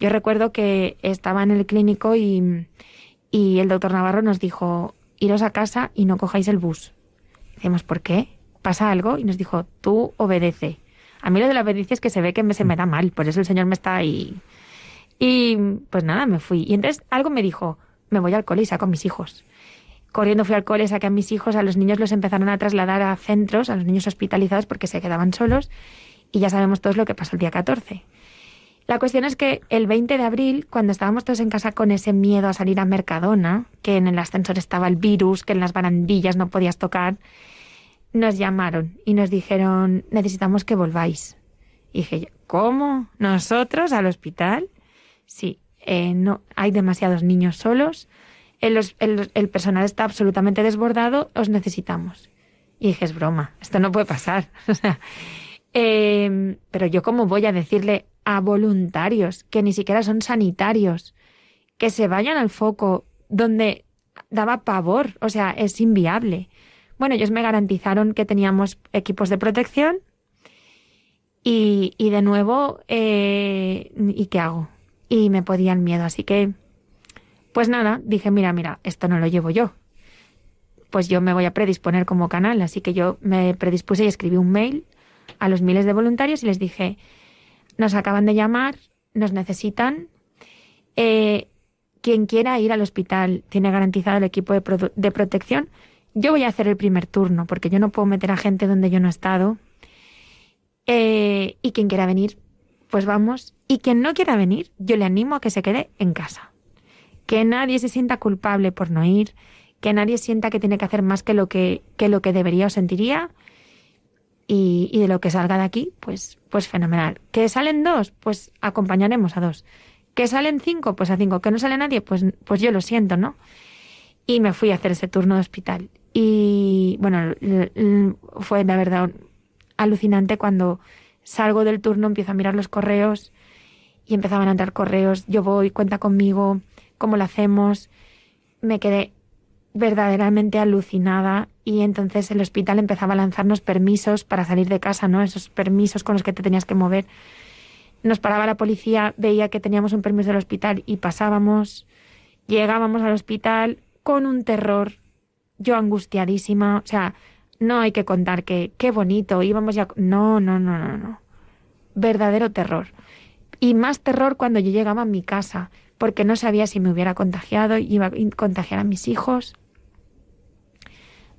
E: Yo recuerdo que estaba en el clínico y el doctor Navarro nos dijo, iros a casa y no cojáis el bus. Decimos, ¿por qué? ¿Pasa algo? Y nos dijo, tú obedece. A mí lo de la obediencia es que se ve que se me da mal, por eso el Señor me está ahí. Y pues nada, me fui. Y entonces algo me dijo, me voy al cole y saco a mis hijos. Corriendo fui al cole, saqué a mis hijos, a los niños los empezaron a trasladar a centros, a los niños hospitalizados porque se quedaban solos y ya sabemos todos lo que pasó el día 14. La cuestión es que el 20 de abril, cuando estábamos todos en casa con ese miedo a salir a Mercadona, que en el ascensor estaba el virus, que en las barandillas no podías tocar, nos llamaron y nos dijeron, necesitamos que volváis. Y dije, ¿cómo? ¿Nosotros al hospital? Sí, no, hay demasiados niños solos, el personal está absolutamente desbordado, os necesitamos. Y dije, es broma, esto no puede pasar. O sea, pero yo cómo voy a decirle a voluntarios que ni siquiera son sanitarios que se vayan al foco donde daba pavor, o sea, es inviable. Bueno, ellos me garantizaron que teníamos equipos de protección y de nuevo, ¿y qué hago? Y me podía el miedo, así que, pues nada, dije, mira, esto no lo llevo yo. Pues yo me voy a predisponer como canal, así que yo me predispuse y escribí un mail a los miles de voluntarios y les dije, nos acaban de llamar, nos necesitan, quien quiera ir al hospital tiene garantizado el equipo de protección. Yo voy a hacer el primer turno, porque yo no puedo meter a gente donde yo no he estado. Y quien quiera venir, pues vamos. Y quien no quiera venir, yo le animo a que se quede en casa. Que nadie se sienta culpable por no ir, que nadie sienta que tiene que hacer más que lo que debería o sentiría. Y de lo que salga de aquí, pues fenomenal. ¿Que salen 2? Pues acompañaremos a 2. ¿Que salen 5? Pues a 5. ¿Que no sale nadie? Pues yo lo siento, ¿no? Y me fui a hacer ese turno de hospital. Y bueno, fue la verdad alucinante cuando salgo del turno, empiezo a mirar los correos y empezaban a entrar correos. Yo voy, cuenta conmigo, ¿cómo lo hacemos? Me quedé verdaderamente alucinada y entonces el hospital empezaba a lanzarnos permisos para salir de casa, ¿no? Esos permisos con los que te tenías que mover. Nos paraba la policía, veía que teníamos un permiso del hospital y pasábamos, llegábamos al hospital con un terror, yo angustiadísima, o sea, no hay que contar que qué bonito, íbamos ya... No. Verdadero terror. Y más terror cuando yo llegaba a mi casa, porque no sabía si me hubiera contagiado, iba a contagiar a mis hijos.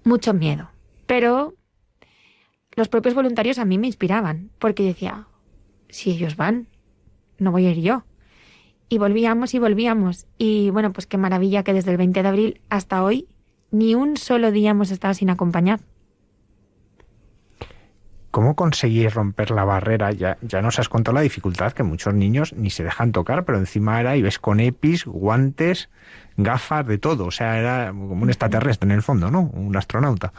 E: Mucho miedo. Pero los propios voluntarios a mí me inspiraban, porque decía, si ellos van, no voy a ir yo. Y volvíamos. Y bueno, pues qué maravilla que desde el 20 de abril hasta hoy ni un solo día hemos estado sin acompañar.
D: ¿Cómo conseguís romper la barrera? Ya nos has contado la dificultad, que muchos niños ni se dejan tocar, pero encima era, y ves con EPIs, guantes, gafas, de todo. O sea, era como un extraterrestre en el fondo, ¿no? Un astronauta.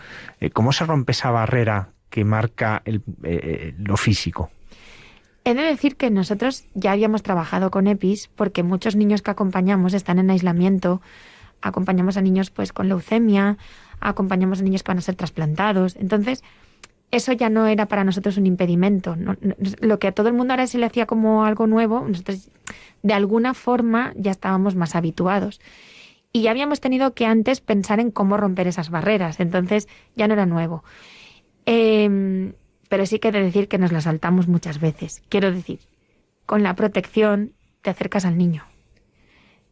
D: ¿Cómo se rompe esa barrera que marca lo físico?
E: He de decir que nosotros ya habíamos trabajado con EPIs porque muchos niños que acompañamos están en aislamiento. Acompañamos a niños pues con leucemia, acompañamos a niños que van a ser trasplantados. Entonces, eso ya no era para nosotros un impedimento. No, lo que a todo el mundo ahora se le hacía como algo nuevo, nosotros de alguna forma ya estábamos más habituados. Y ya habíamos tenido que antes pensar en cómo romper esas barreras. Entonces, ya no era nuevo. Pero sí que he de decir que nos la saltamos muchas veces. Quiero decir, con la protección te acercas al niño.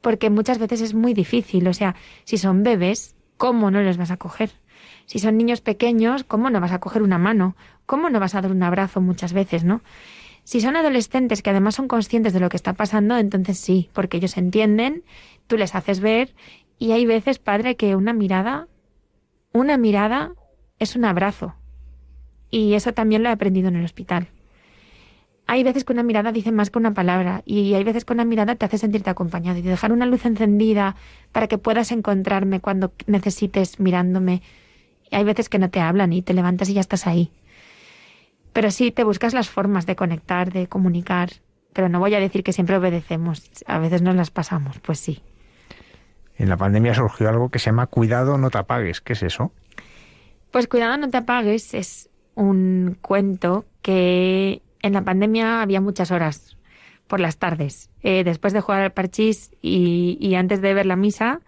E: Porque muchas veces es muy difícil. O sea, si son bebés, ¿cómo no los vas a coger? Si son niños pequeños, ¿cómo no vas a coger una mano? ¿Cómo no vas a dar un abrazo muchas veces, no? Si son adolescentes que además son conscientes de lo que está pasando, entonces sí, porque ellos entienden, tú les haces ver, y hay veces, padre, que una mirada es un abrazo. Y eso también lo he aprendido en el hospital. Hay veces que una mirada dice más que una palabra, y hay veces que una mirada te hace sentirte acompañado, y dejar una luz encendida para que puedas encontrarme cuando necesites mirándome. Hay veces que no te hablan y te levantas y ya estás ahí. Pero sí, te buscas las formas de conectar, de comunicar. Pero no voy a decir que siempre obedecemos. A veces nos las pasamos, pues sí.
D: En la pandemia surgió algo que se llama Cuidado, no te apagues. ¿Qué es eso?
E: Pues Cuidado, no te apagues es un cuento que en la pandemia había muchas horas por las tardes. Después de jugar al parchís y antes de ver la misa,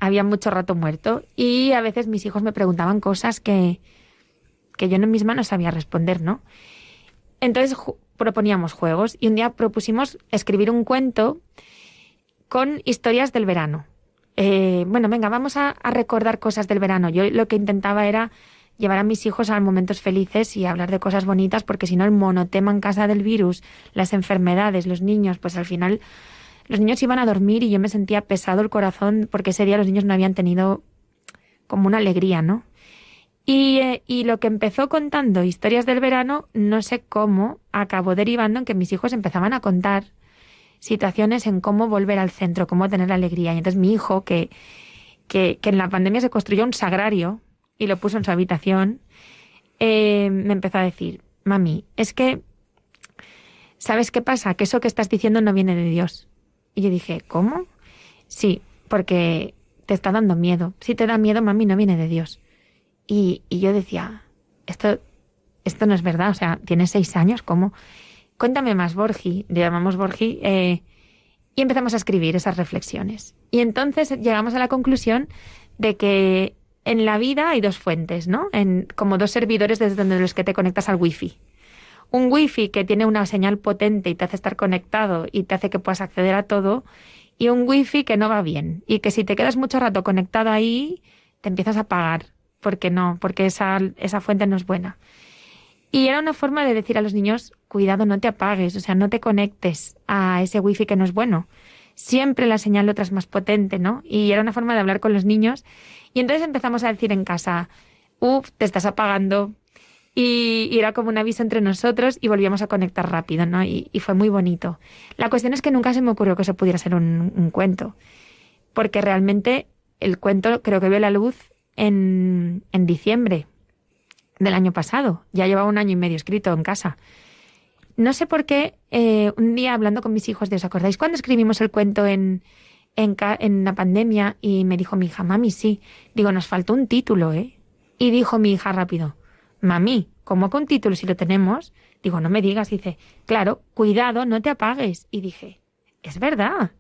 E: había mucho rato muerto. Y a veces mis hijos me preguntaban cosas que yo misma no sabía responder, ¿no? Entonces proponíamos juegos y un día propusimos escribir un cuento con historias del verano. Bueno, venga, vamos a recordar cosas del verano. Yo lo que intentaba era llevar a mis hijos a momentos felices y hablar de cosas bonitas, porque si no el monotema en casa del virus, las enfermedades, los niños, pues al final los niños iban a dormir y yo me sentía pesado el corazón porque ese día los niños no habían tenido como una alegría, ¿no? Y lo que empezó contando historias del verano, no sé cómo, acabó derivando en que mis hijos empezaban a contar situaciones en cómo volver al centro, cómo tener alegría. Y entonces mi hijo, que en la pandemia se construyó un sagrario y lo puso en su habitación, me empezó a decir, mami, es que, ¿sabes qué pasa? Que eso que estás diciendo no viene de Dios. Y yo dije, ¿cómo? Sí, porque te está dando miedo. Si te da miedo, mami, no viene de Dios. Y yo decía, esto no es verdad, o sea, tienes 6 años, ¿cómo? Cuéntame más, Borgi, le llamamos Borgi, y empezamos a escribir esas reflexiones. Y entonces llegamos a la conclusión de que en la vida hay 2 fuentes, ¿no? Como 2 servidores desde los que te conectas al wifi. Un wifi que tiene una señal potente y te hace estar conectado y te hace que puedas acceder a todo, y un wifi que no va bien y que si te quedas mucho rato conectado ahí, te empiezas a apagar, porque esa fuente no es buena. Y era una forma de decir a los niños, cuidado, no te apagues, o sea, no te conectes a ese wifi que no es bueno. Siempre la señal otra es más potente, ¿no? Y era una forma de hablar con los niños. Y entonces empezamos a decir en casa, te estás apagando. Y era como un aviso entre nosotros y volvíamos a conectar rápido, ¿no? Y fue muy bonito. La cuestión es que nunca se me ocurrió que eso pudiera ser un cuento. Porque realmente el cuento creo que vio la luz en diciembre del año pasado. Ya llevaba 1 año y medio escrito en casa. No sé por qué, un día hablando con mis hijos, ¿os acordáis cuando escribimos el cuento en la pandemia? Y me dijo mi hija, mami, sí. Digo, nos faltó un título, ¿eh? Y dijo mi hija rápido, mami, ¿cómo con título si lo tenemos? Digo, no me digas. Dice, claro, cuidado, no te apagues. Y dije, es verdad.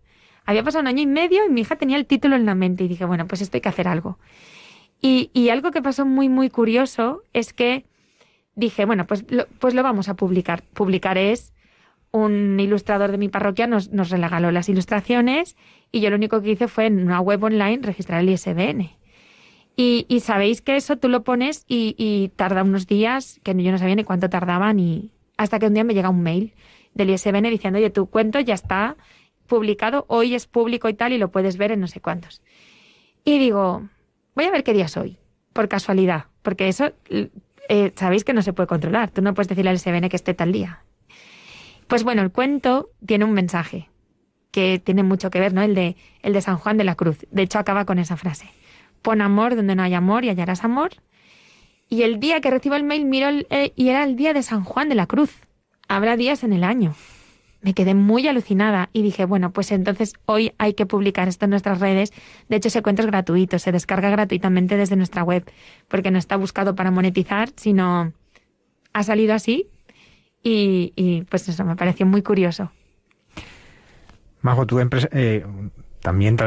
E: Había pasado 1 año y medio y mi hija tenía el título en la mente. Y dije, bueno, pues esto hay que hacer algo. Y algo que pasó muy, muy curioso es que dije, bueno, pues lo vamos a publicar. Publicar es, un ilustrador de mi parroquia nos regaló las ilustraciones y yo lo único que hice fue en una web online registrar el ISBN. Y sabéis que eso tú lo pones y tarda unos días, que yo no sabía ni cuánto tardaban, y hasta que un día me llega un mail del ISBN diciendo, oye, tu cuento ya está publicado, hoy es público y tal, y lo puedes ver en no sé cuántos. Y digo, voy a ver qué día es hoy, por casualidad, porque eso sabéis que no se puede controlar. Tú no puedes decirle al ISBN que esté tal día. Pues bueno, el cuento tiene un mensaje que tiene mucho que ver, ¿no? El de San Juan de la Cruz. De hecho, acaba con esa frase. Pon amor donde no hay amor y hallarás amor. Y el día que recibo el mail miro y era el día de San Juan de la Cruz. Habrá días en el año. Me quedé muy alucinada y dije, bueno, pues entonces hoy hay que publicar esto en nuestras redes. De hecho, ese cuento es gratuito, se descarga gratuitamente desde nuestra web, porque no está buscado para monetizar, sino ha salido así y pues eso me pareció muy curioso.
D: Majo, tú también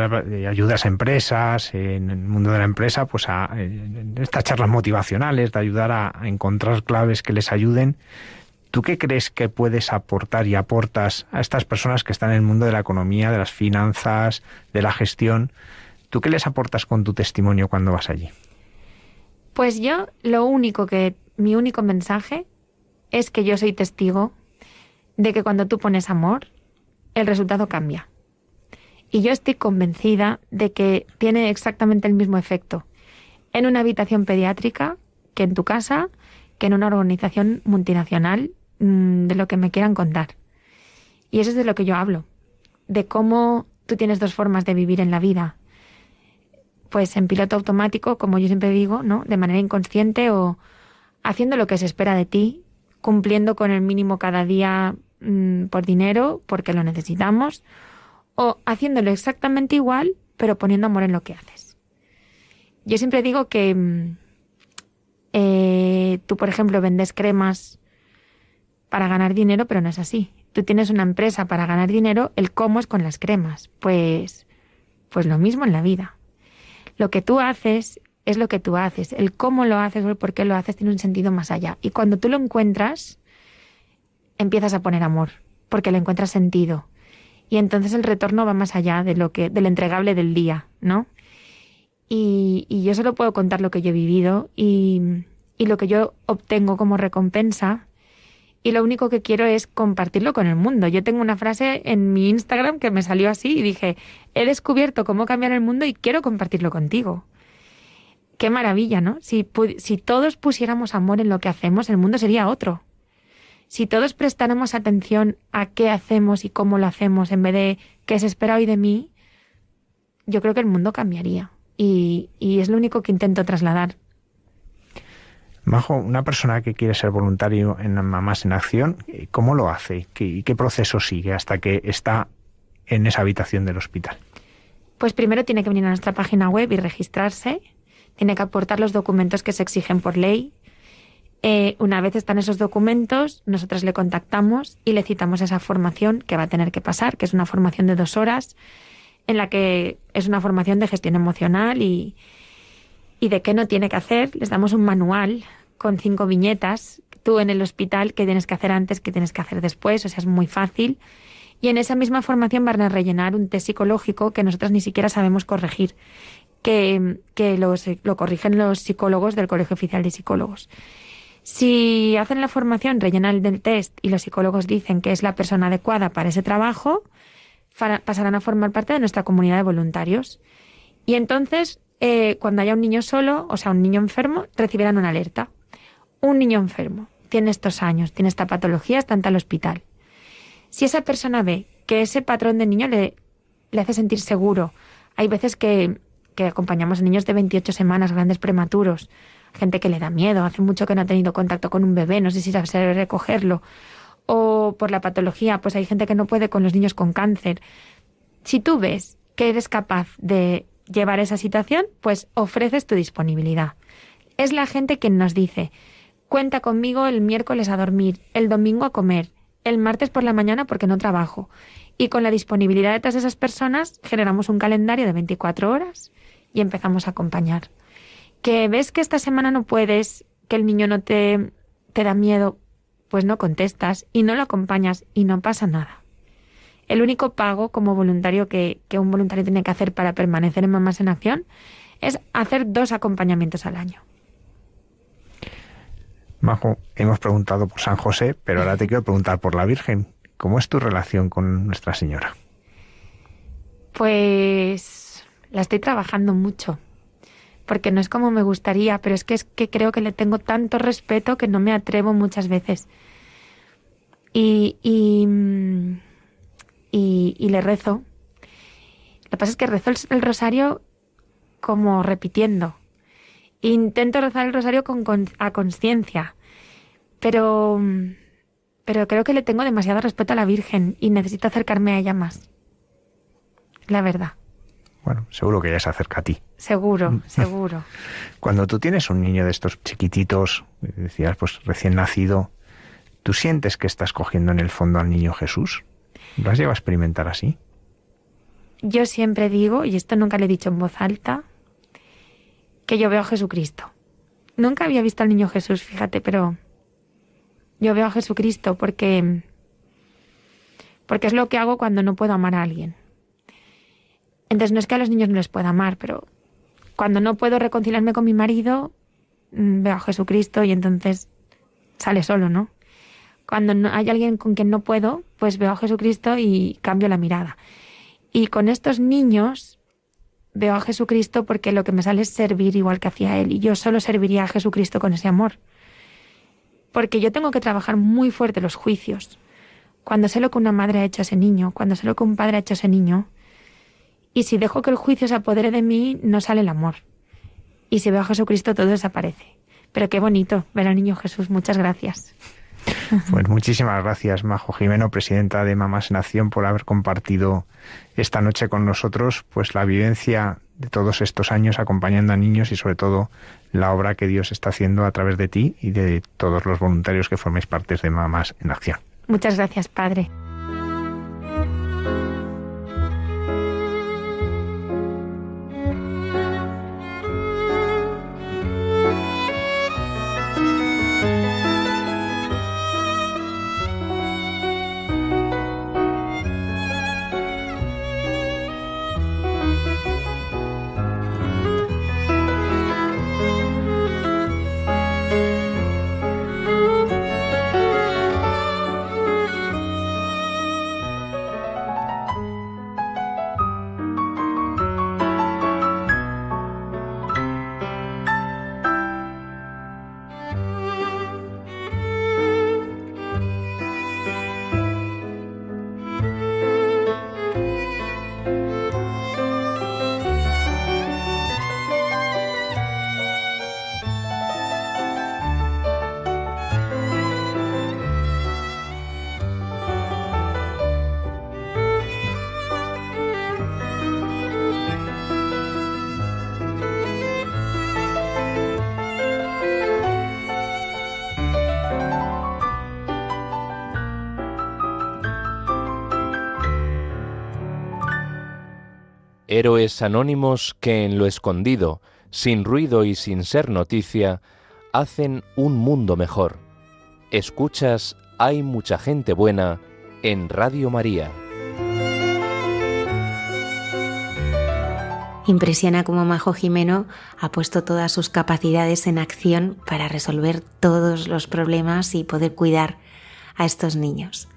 D: ayudas a empresas, en el mundo de la empresa, pues en estas charlas motivacionales, de ayudar a encontrar claves que les ayuden. ¿Tú qué crees que puedes aportar y aportas a estas personas que están en el mundo de la economía, de las finanzas, de la gestión? ¿Tú qué les aportas con tu testimonio cuando vas allí?
E: Pues yo, mi único mensaje es que yo soy testigo de que cuando tú pones amor, el resultado cambia. Y yo estoy convencida de que tiene exactamente el mismo efecto en una habitación pediátrica que en tu casa, que en una organización multinacional, de lo que me quieran contar. Y eso es de lo que yo hablo, de cómo tú tienes 2 formas de vivir en la vida. Pues en piloto automático, como yo siempre digo, ¿no? De manera inconsciente, o haciendo lo que se espera de ti, cumpliendo con el mínimo cada día por dinero, porque lo necesitamos, o haciéndolo exactamente igual, pero poniendo amor en lo que haces. Yo siempre digo que tú, por ejemplo, vendes cremas para ganar dinero, pero no es así. Tú tienes una empresa para ganar dinero, el cómo es con las cremas. Pues lo mismo en la vida. Lo que tú haces es lo que tú haces. El cómo lo haces o el por qué lo haces tiene un sentido más allá. Y cuando tú lo encuentras, empiezas a poner amor, porque le encuentras sentido. Y entonces el retorno va más allá del entregable del día, ¿no? Y yo solo puedo contar lo que yo he vivido y lo que yo obtengo como recompensa, y lo único que quiero es compartirlo con el mundo. Yo tengo una frase en mi Instagram que me salió así y dije, he descubierto cómo cambiar el mundo y quiero compartirlo contigo. qué maravilla, ¿no? Si todos pusiéramos amor en lo que hacemos, el mundo sería otro. Si todos prestáramos atención a qué hacemos y cómo lo hacemos en vez de qué se espera hoy de mí, yo creo que el mundo cambiaría. Y es lo único que intento trasladar.
D: Majo, una persona que quiere ser voluntario en Mamás en Acción, ¿cómo lo hace? ¿Qué proceso sigue hasta que está en esa habitación del hospital?
E: Pues primero tiene que venir a nuestra página web y registrarse. Tiene que aportar los documentos que se exigen por ley. Una vez están esos documentos, nosotros le contactamos y le citamos esa formación que va a tener que pasar, que es una formación de 2 horas, en la que es una formación de gestión emocional y de qué no tiene que hacer. Les damos un manual con 5 viñetas. Tú en el hospital, qué tienes que hacer antes, qué tienes que hacer después, o sea, es muy fácil. Y en esa misma formación van a rellenar un test psicológico que nosotros ni siquiera sabemos corregir, que lo corrigen los psicólogos del Colegio Oficial de Psicólogos. Si hacen la formación, rellenan el test y los psicólogos dicen que es la persona adecuada para ese trabajo, pasarán a formar parte de nuestra comunidad de voluntarios. Y entonces, cuando haya un niño solo, o sea, un niño enfermo, recibirán una alerta. Un niño enfermo tiene estos años, tiene esta patología, está en tal hospital. Si esa persona ve que ese patrón de niño le hace sentir seguro, hay veces que acompañamos a niños de 28 semanas, grandes prematuros, gente que le da miedo, hace mucho que no ha tenido contacto con un bebé, no sé si sabe recogerlo, o por la patología, pues hay gente que no puede con los niños con cáncer. Si tú ves que eres capaz de llevar esa situación, pues ofreces tu disponibilidad. Es la gente quien nos dice, cuenta conmigo el miércoles a dormir, el domingo a comer, el martes por la mañana porque no trabajo. Y con la disponibilidad de todas esas personas generamos un calendario de 24 horas y empezamos a acompañar. Que ves que esta semana no puedes, que el niño no te da miedo, pues no contestas y no lo acompañas y no pasa nada. El único pago como voluntario que un voluntario tiene que hacer para permanecer en Mamás en Acción es hacer 2 acompañamientos al año.
D: Majo, hemos preguntado por San José, pero ahora te quiero preguntar por la Virgen. ¿Cómo es tu relación con Nuestra Señora?
E: Pues la estoy trabajando mucho, porque no es como me gustaría, pero es que creo que le tengo tanto respeto que no me atrevo muchas veces. Y le rezo. Lo que pasa es que rezo el rosario como repitiendo. Intento rezar el rosario a conciencia, pero creo que le tengo demasiado respeto a la Virgen y necesito acercarme a ella más. La verdad.
D: Bueno, seguro que ella se acerca a ti.
E: Seguro, seguro.
D: Cuando tú tienes un niño de estos chiquititos, decías, pues recién nacido, ¿tú sientes que estás cogiendo en el fondo al niño Jesús? ¿Lo has llegado a experimentar así?
E: Yo siempre digo, y esto nunca lo he dicho en voz alta, que yo veo a Jesucristo. Nunca había visto al niño Jesús, fíjate, pero yo veo a Jesucristo porque es lo que hago cuando no puedo amar a alguien. Entonces no es que a los niños no les pueda amar, pero cuando no puedo reconciliarme con mi marido, veo a Jesucristo y entonces sale solo, ¿no? Cuando no hay alguien con quien no puedo, pues veo a Jesucristo y cambio la mirada. Y con estos niños veo a Jesucristo porque lo que me sale es servir igual que hacía Él. Y yo solo serviría a Jesucristo con ese amor. Porque yo tengo que trabajar muy fuerte los juicios. Cuando sé lo que una madre ha hecho a ese niño, cuando sé lo que un padre ha hecho a ese niño, y si dejo que el juicio se apodere de mí, no sale el amor. Y si veo a Jesucristo, todo desaparece. Pero qué bonito ver al niño Jesús. Muchas gracias.
D: Pues muchísimas gracias, Majo Jimeno, presidenta de Mamás en Acción, por haber compartido esta noche con nosotros pues la vivencia de todos estos años acompañando a niños y sobre todo la obra que Dios está haciendo a través de ti y de todos los voluntarios que formáis parte de Mamás en Acción.
E: Muchas gracias, Padre.
F: héroes anónimos que en lo escondido, sin ruido y sin ser noticia, hacen un mundo mejor. Escuchas Hay mucha gente buena en Radio María.
C: Impresiona cómo Majo Jimeno ha puesto todas sus capacidades en acción para resolver todos los problemas y poder cuidar a estos niños.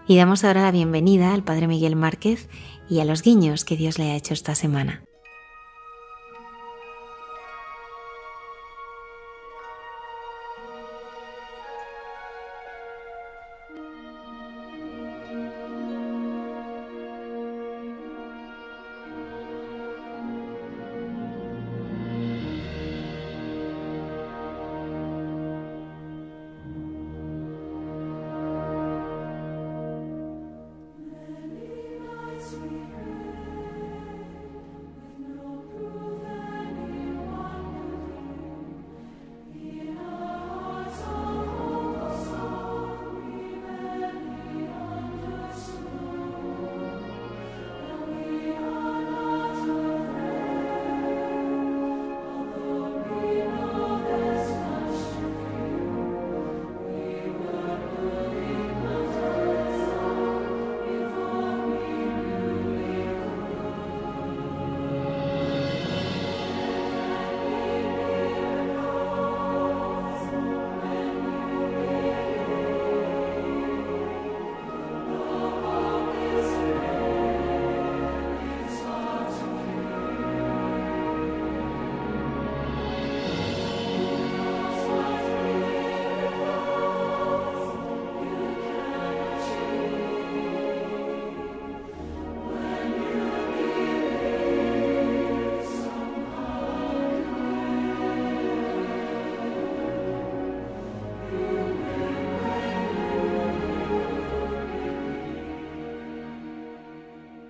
C: Y damos ahora la bienvenida al Padre Miguel Márquez y a los guiños que Dios le ha hecho esta semana.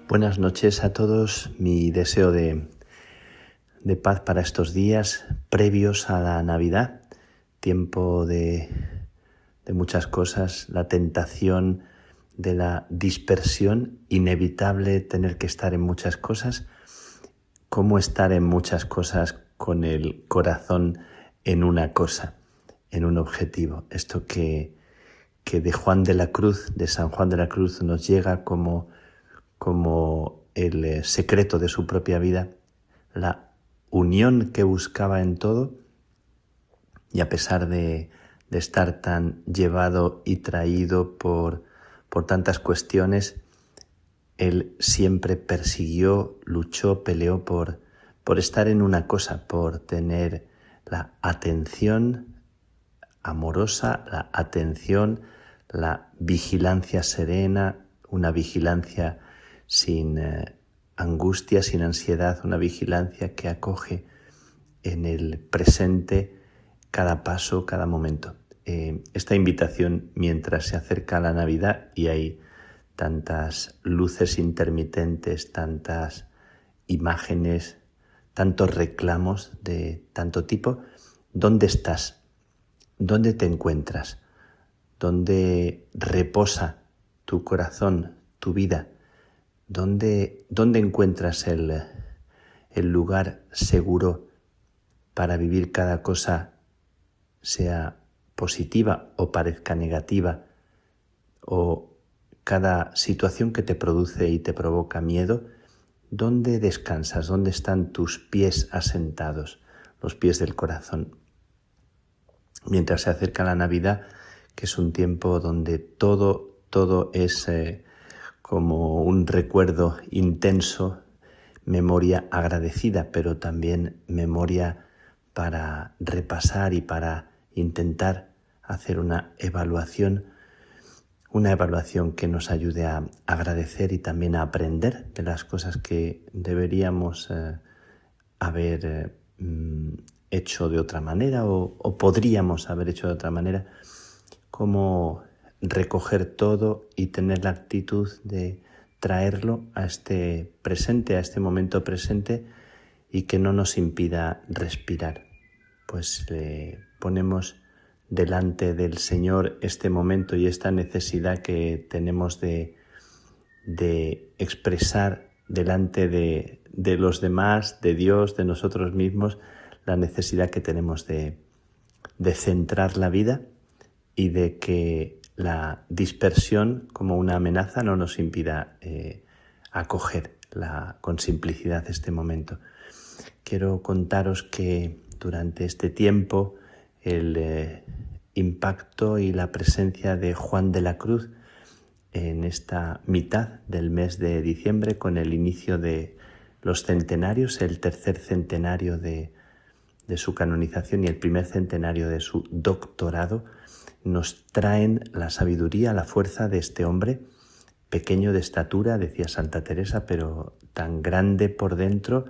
G: Buenas noches a todos. Mi deseo de paz para estos días previos a la Navidad, tiempo de muchas cosas, la tentación de la dispersión, inevitable tener que estar en muchas cosas. ¿Cómo estar en muchas cosas con el corazón en una cosa, en un objetivo? Esto que de Juan de la Cruz, de San Juan de la Cruz, nos llega como el secreto de su propia vida, la unión que buscaba en todo, y a pesar de estar tan llevado y traído por tantas cuestiones, él siempre persiguió, luchó, peleó por estar en una cosa, por tener la atención amorosa, la atención, la vigilancia serena, una vigilancia sin angustia, sin ansiedad, una vigilancia que acoge en el presente cada paso, cada momento. Esta invitación, mientras se acerca la Navidad y hay tantas luces intermitentes, tantas imágenes, tantos reclamos de tanto tipo, ¿dónde estás? ¿Dónde te encuentras? ¿Dónde reposa tu corazón, tu vida? ¿Dónde encuentras el lugar seguro para vivir cada cosa, sea positiva o parezca negativa, o cada situación que te produce y te provoca miedo? ¿Dónde descansas? ¿Dónde están tus pies asentados, los pies del corazón? Mientras se acerca la Navidad, que es un tiempo donde todo es como un recuerdo intenso, memoria agradecida, pero también memoria para repasar y para intentar hacer una evaluación que nos ayude a agradecer y también a aprender de las cosas que deberíamos haber hecho de otra manera o podríamos haber hecho de otra manera, como recoger todo y tener la actitud de traerlo a este presente, a este momento presente, y que no nos impida respirar. Pues le ponemos delante del Señor este momento y esta necesidad que tenemos de expresar delante de de los demás, de Dios, de nosotros mismos, la necesidad que tenemos de centrar la vida y de que la dispersión como una amenaza no nos impida acoger con simplicidad este momento. Quiero contaros que durante este tiempo el impacto y la presencia de Juan de la Cruz en esta mitad del mes de diciembre, con el inicio de los centenarios, el tercer centenario de su canonización y el primer centenario de su doctorado, nos traen la sabiduría, la fuerza de este hombre, pequeño de estatura, decía Santa Teresa, pero tan grande por dentro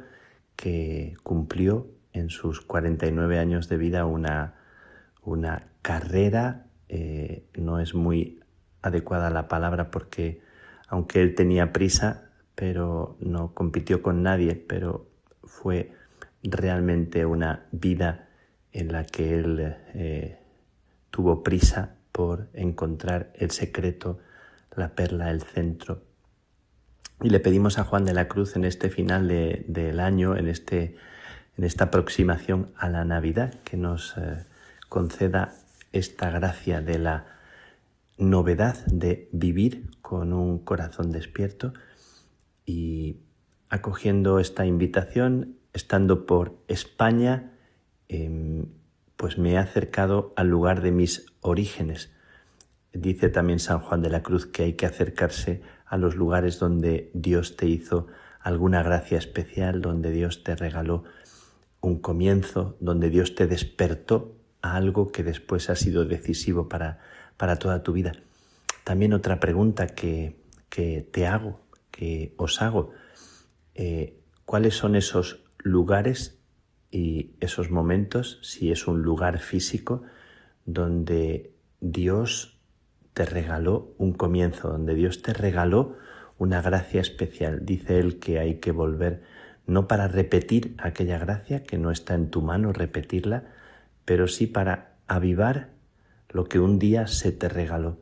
G: que cumplió en sus 49 años de vida una carrera, no es muy adecuada la palabra porque aunque él tenía prisa, pero no compitió con nadie, pero fue realmente una vida en la que él tuvo prisa por encontrar el secreto, la perla, el centro. Y le pedimos a Juan de la Cruz en este final del año, en esta aproximación a la Navidad, que nos conceda esta gracia de la novedad de vivir con un corazón despierto. Y acogiendo esta invitación, estando por España, pues me he acercado al lugar de mis orígenes. Dice también San Juan de la Cruz que hay que acercarse a los lugares donde Dios te hizo alguna gracia especial, donde Dios te regaló un comienzo, donde Dios te despertó a algo que después ha sido decisivo para toda tu vida. También otra pregunta que te hago, que os hago, ¿cuáles son esos lugares y esos momentos, si es un lugar físico, donde Dios te regaló un comienzo, donde Dios te regaló una gracia especial? Dice él que hay que volver, no para repetir aquella gracia, que no está en tu mano repetirla, pero sí para avivar lo que un día se te regaló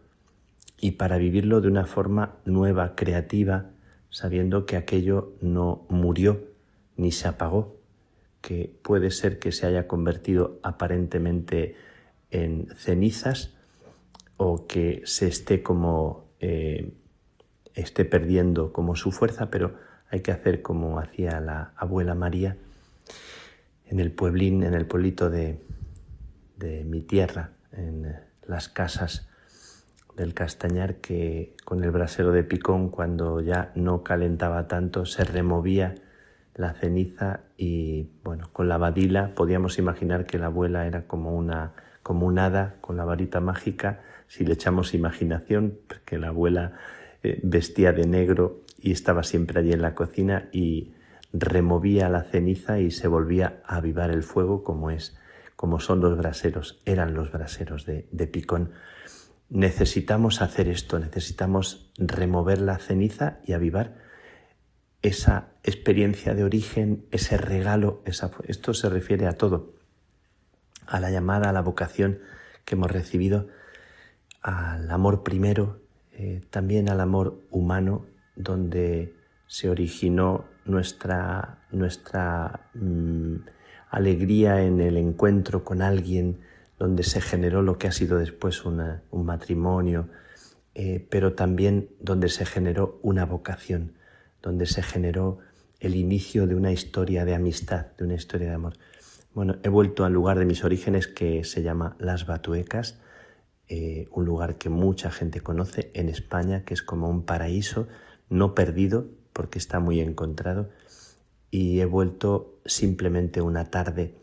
G: y para vivirlo de una forma nueva, creativa, sabiendo que aquello no murió ni se apagó, que puede ser que se haya convertido aparentemente en cenizas o que se esté esté perdiendo como su fuerza, pero hay que hacer como hacía la abuela María en el pueblito de mi tierra, en las casas del Castañar, que con el brasero de picón, cuando ya no calentaba tanto, se removía la ceniza y, bueno, con la badila podíamos imaginar que la abuela era como un hada con la varita mágica, si le echamos imaginación, porque la abuela vestía de negro y estaba siempre allí en la cocina y removía la ceniza y se volvía a avivar el fuego, como son los braseros, eran los braseros de picón. Necesitamos hacer esto, necesitamos remover la ceniza y avivar esa experiencia de origen, ese regalo, esto se refiere a todo, a la llamada, a la vocación que hemos recibido, al amor primero, también al amor humano, donde se originó nuestra alegría en el encuentro con alguien, donde se generó lo que ha sido después un matrimonio, pero también donde se generó una vocación, donde se generó el inicio de una historia de amistad, de una historia de amor. Bueno, he vuelto al lugar de mis orígenes, que se llama Las Batuecas, un lugar que mucha gente conoce en España, que es como un paraíso no perdido porque está muy encontrado, y he vuelto simplemente una tarde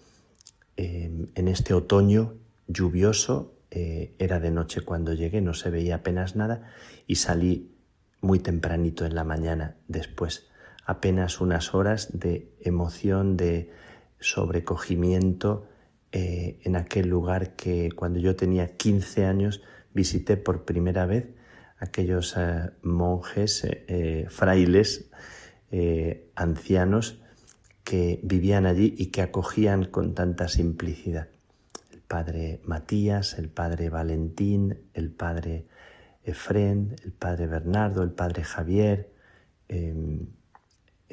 G: en este otoño lluvioso, era de noche cuando llegué, no se veía apenas nada, y salí muy tempranito en la mañana después, apenas unas horas de emoción, de sobrecogimiento, en aquel lugar que cuando yo tenía 15 años visité por primera vez, aquellos monjes, frailes, ancianos que vivían allí y que acogían con tanta simplicidad. El padre Matías, el padre Valentín, el padre Efrén, el padre Bernardo, el padre Javier,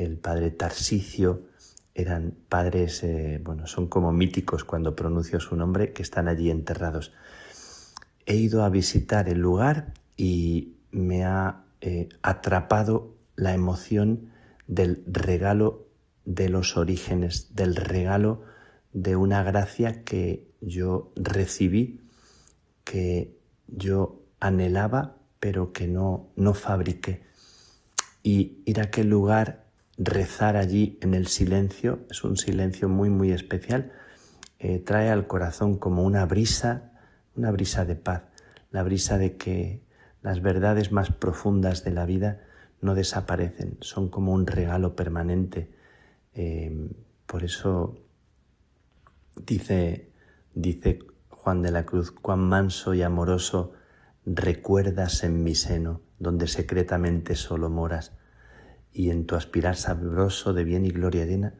G: el padre Tarsicio, eran padres, son como míticos cuando pronuncio su nombre, que están allí enterrados. He ido a visitar el lugar y me ha atrapado la emoción del regalo de los orígenes, del regalo de una gracia que yo recibí, que yo anhelaba, pero que no fabriqué. Y ir a aquel lugar, rezar allí en el silencio, es un silencio muy, muy especial, trae al corazón como una brisa de paz, la brisa de que las verdades más profundas de la vida no desaparecen, son como un regalo permanente. Por eso dice Juan de la Cruz: cuán manso y amoroso recuerdas en mi seno, donde secretamente solo moras, y en tu aspirar sabroso de bien y gloria llena,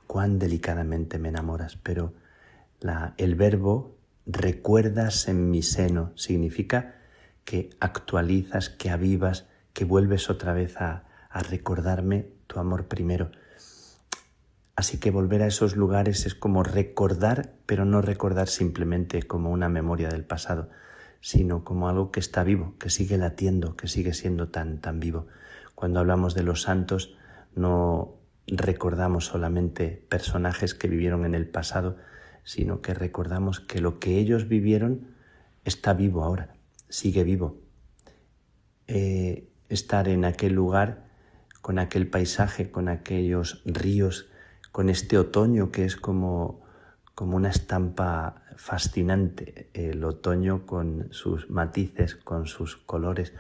G: cuán delicadamente me enamoras. Pero el verbo recuerdas en mi seno significa que actualizas, que avivas, que vuelves otra vez a recordarme tu amor primero. Así que volver a esos lugares es como recordar, pero no recordar simplemente como una memoria del pasado, sino como algo que está vivo, que sigue latiendo, que sigue siendo tan vivo. Cuando hablamos de los santos, no recordamos solamente personajes que vivieron en el pasado, sino que recordamos que lo que ellos vivieron está vivo ahora, sigue vivo. Estar en aquel lugar, con aquel paisaje, con aquellos ríos, con este otoño que es como una estampa fascinante, el otoño con sus matices, con sus colores,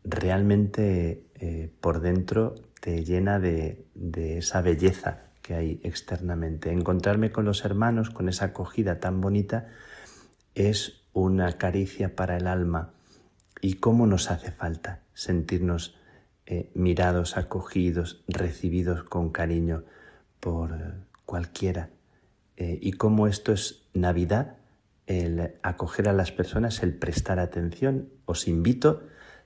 G: realmente por dentro te llena de esa belleza que hay externamente. Encontrarme con los hermanos, con esa acogida tan bonita, es una caricia para el alma. Y cómo nos hace falta sentirnos mirados, acogidos, recibidos con cariño por cualquiera. Y cómo esto es Navidad, el acoger a las personas, el prestar atención. Os invito,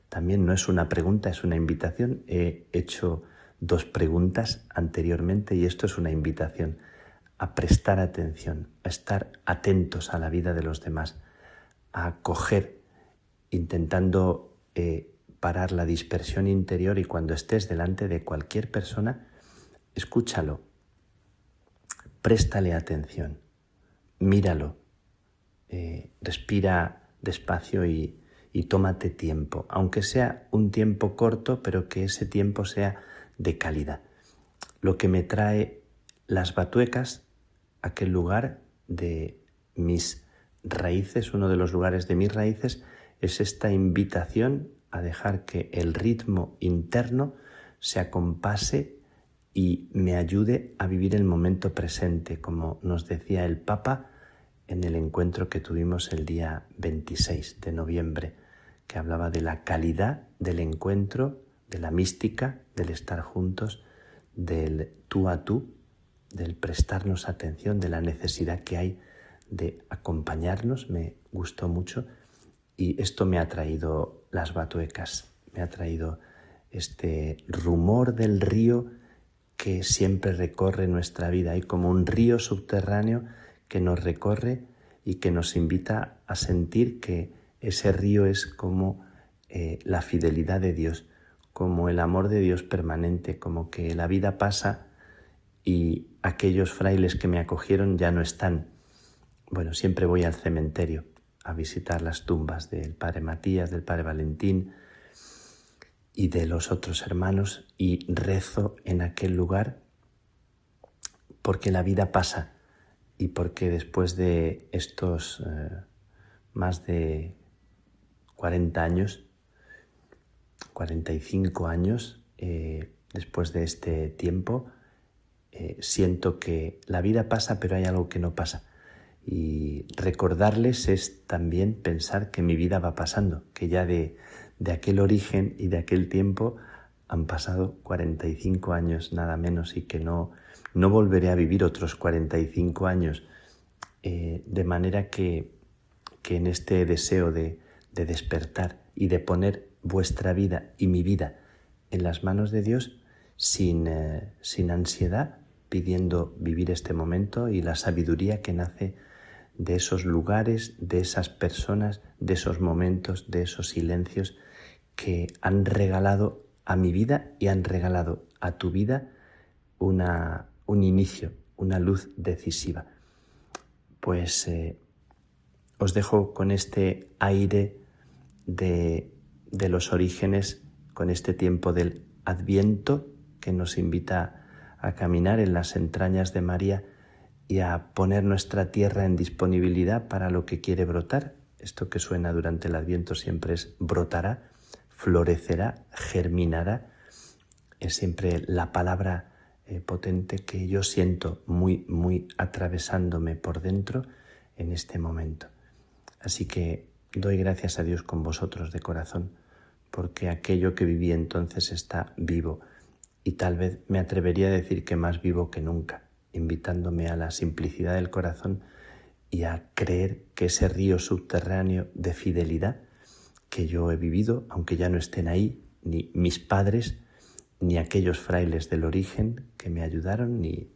G: también no es una pregunta, es una invitación. He hecho 2 preguntas anteriormente y esto es una invitación a prestar atención, a estar atentos a la vida de los demás, a acoger, intentando parar la dispersión interior, y cuando estés delante de cualquier persona, escúchalo, préstale atención, míralo, respira despacio y tómate tiempo, aunque sea un tiempo corto, pero que ese tiempo sea de calidad. Lo que me trae Las Batuecas, aquel lugar de mis raíces, uno de los lugares de mis raíces, es esta invitación a dejar que el ritmo interno se acompase y me ayude a vivir el momento presente, como nos decía el Papa en el encuentro que tuvimos el día 26 de noviembre, que hablaba de la calidad del encuentro, de la mística, del estar juntos, del tú a tú, del prestarnos atención, de la necesidad que hay de acompañarnos. Me gustó mucho y esto me ha traído Las Batuecas, me ha traído este rumor del río que siempre recorre nuestra vida. Hay como un río subterráneo que nos recorre y que nos invita a sentir que ese río es como la fidelidad de Dios, como el amor de Dios permanente, como que la vida pasa y aquellos frailes que me acogieron ya no están. Bueno, siempre voy al cementerio a visitar las tumbas del padre Matías, del padre Valentín y de los otros hermanos, y rezo en aquel lugar porque la vida pasa y porque después de estos más de 40 años, 45 años, después de este tiempo, siento que la vida pasa, pero hay algo que no pasa. Y recordarles es también pensar que mi vida va pasando, que ya de aquel origen y de aquel tiempo han pasado 45 años nada menos, y que no volveré a vivir otros 45 años. De manera que en este deseo de despertar y de poner vuestra vida y mi vida en las manos de Dios, sin ansiedad, pidiendo vivir este momento y la sabiduría que nace de esos lugares, de esas personas, de esos momentos, de esos silencios que han regalado a mi vida y han regalado a tu vida un inicio, una luz decisiva. Pues os dejo con este aire de los orígenes, con este tiempo del Adviento que nos invita a caminar en las entrañas de María y a poner nuestra tierra en disponibilidad para lo que quiere brotar. Esto que suena durante el Adviento siempre es brotará, florecerá, germinará. Es siempre la palabra potente que yo siento muy, muy atravesándome por dentro en este momento. Así que doy gracias a Dios con vosotros de corazón, porque aquello que viví entonces está vivo y tal vez me atrevería a decir que más vivo que nunca, invitándome a la simplicidad del corazón y a creer que ese río subterráneo de fidelidad que yo he vivido, aunque ya no estén ahí ni mis padres, ni aquellos frailes del origen que me ayudaron, ni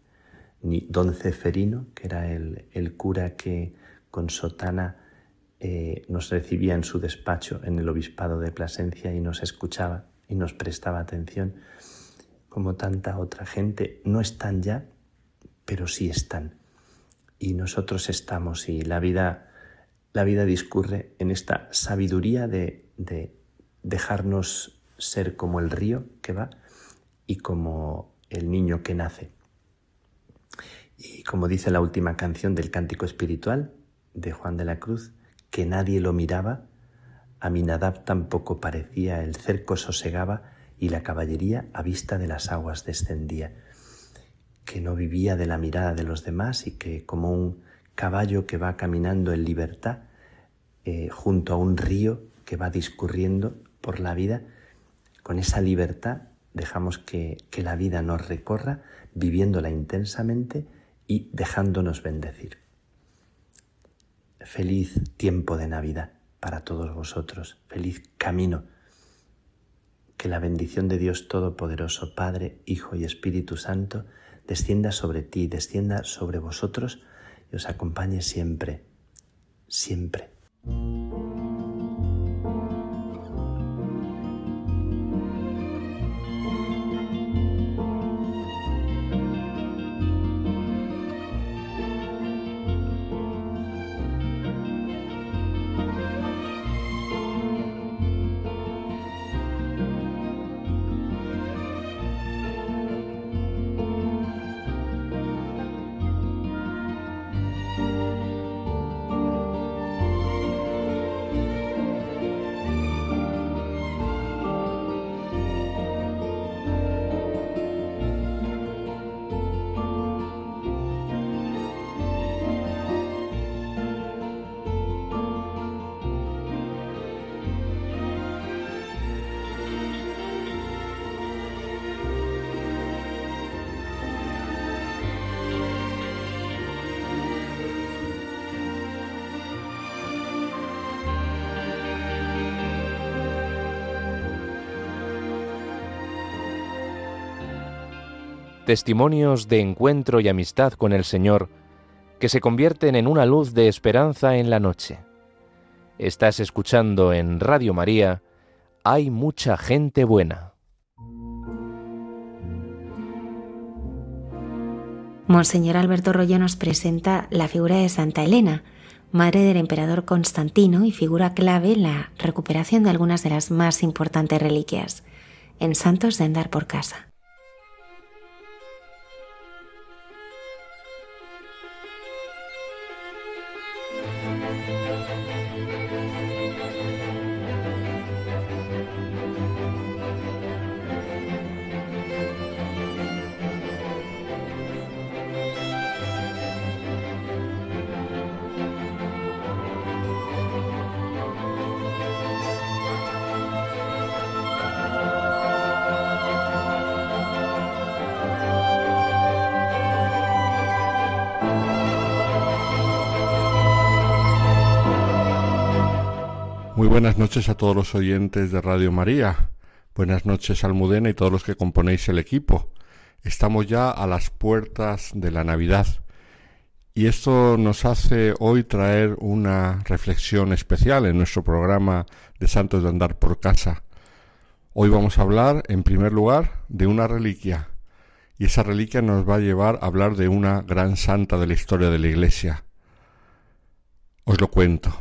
G: don Ceferino, que era el cura que con sotana nos recibía en su despacho en el obispado de Plasencia y nos escuchaba y nos prestaba atención, como tanta otra gente. No están ya, pero sí están. Y nosotros estamos, y la vida discurre en esta sabiduría de dejarnos ser como el río que va y como el niño que nace. Y como dice la última canción del Cántico Espiritual de Juan de la Cruz, que nadie lo miraba, Aminadab tampoco parecía, el cerco sosegaba y la caballería a vista de las aguas descendía. Que no vivía de la mirada de los demás y que, como un caballo que va caminando en libertad junto a un río que va discurriendo por la vida, con esa libertad dejamos que la vida nos recorra, viviéndola intensamente y dejándonos bendecir. Feliz tiempo de Navidad para todos vosotros, feliz camino. Que la bendición de Dios Todopoderoso, Padre, Hijo y Espíritu Santo, descienda sobre ti, descienda sobre vosotros y os acompañe siempre, siempre.
F: Testimonios de encuentro y amistad con el Señor que se convierten en una luz de esperanza en la noche. Estás escuchando en Radio María, Hay mucha gente buena.
C: Monseñor Alberto Rollo nos presenta la figura de Santa Elena, madre del emperador Constantino y figura clave en la recuperación de algunas de las más importantes reliquias, en Santos de Andar por Casa.
H: Muy buenas noches a todos los oyentes de Radio María. Buenas noches, Almudena y todos los que componéis el equipo. Estamos ya a las puertas de la Navidad y esto nos hace hoy traer una reflexión especial en nuestro programa de Santos de Andar por Casa. Hoy vamos a hablar, en primer lugar, de una reliquia, y esa reliquia nos va a llevar a hablar de una gran santa de la historia de la Iglesia. Os lo cuento.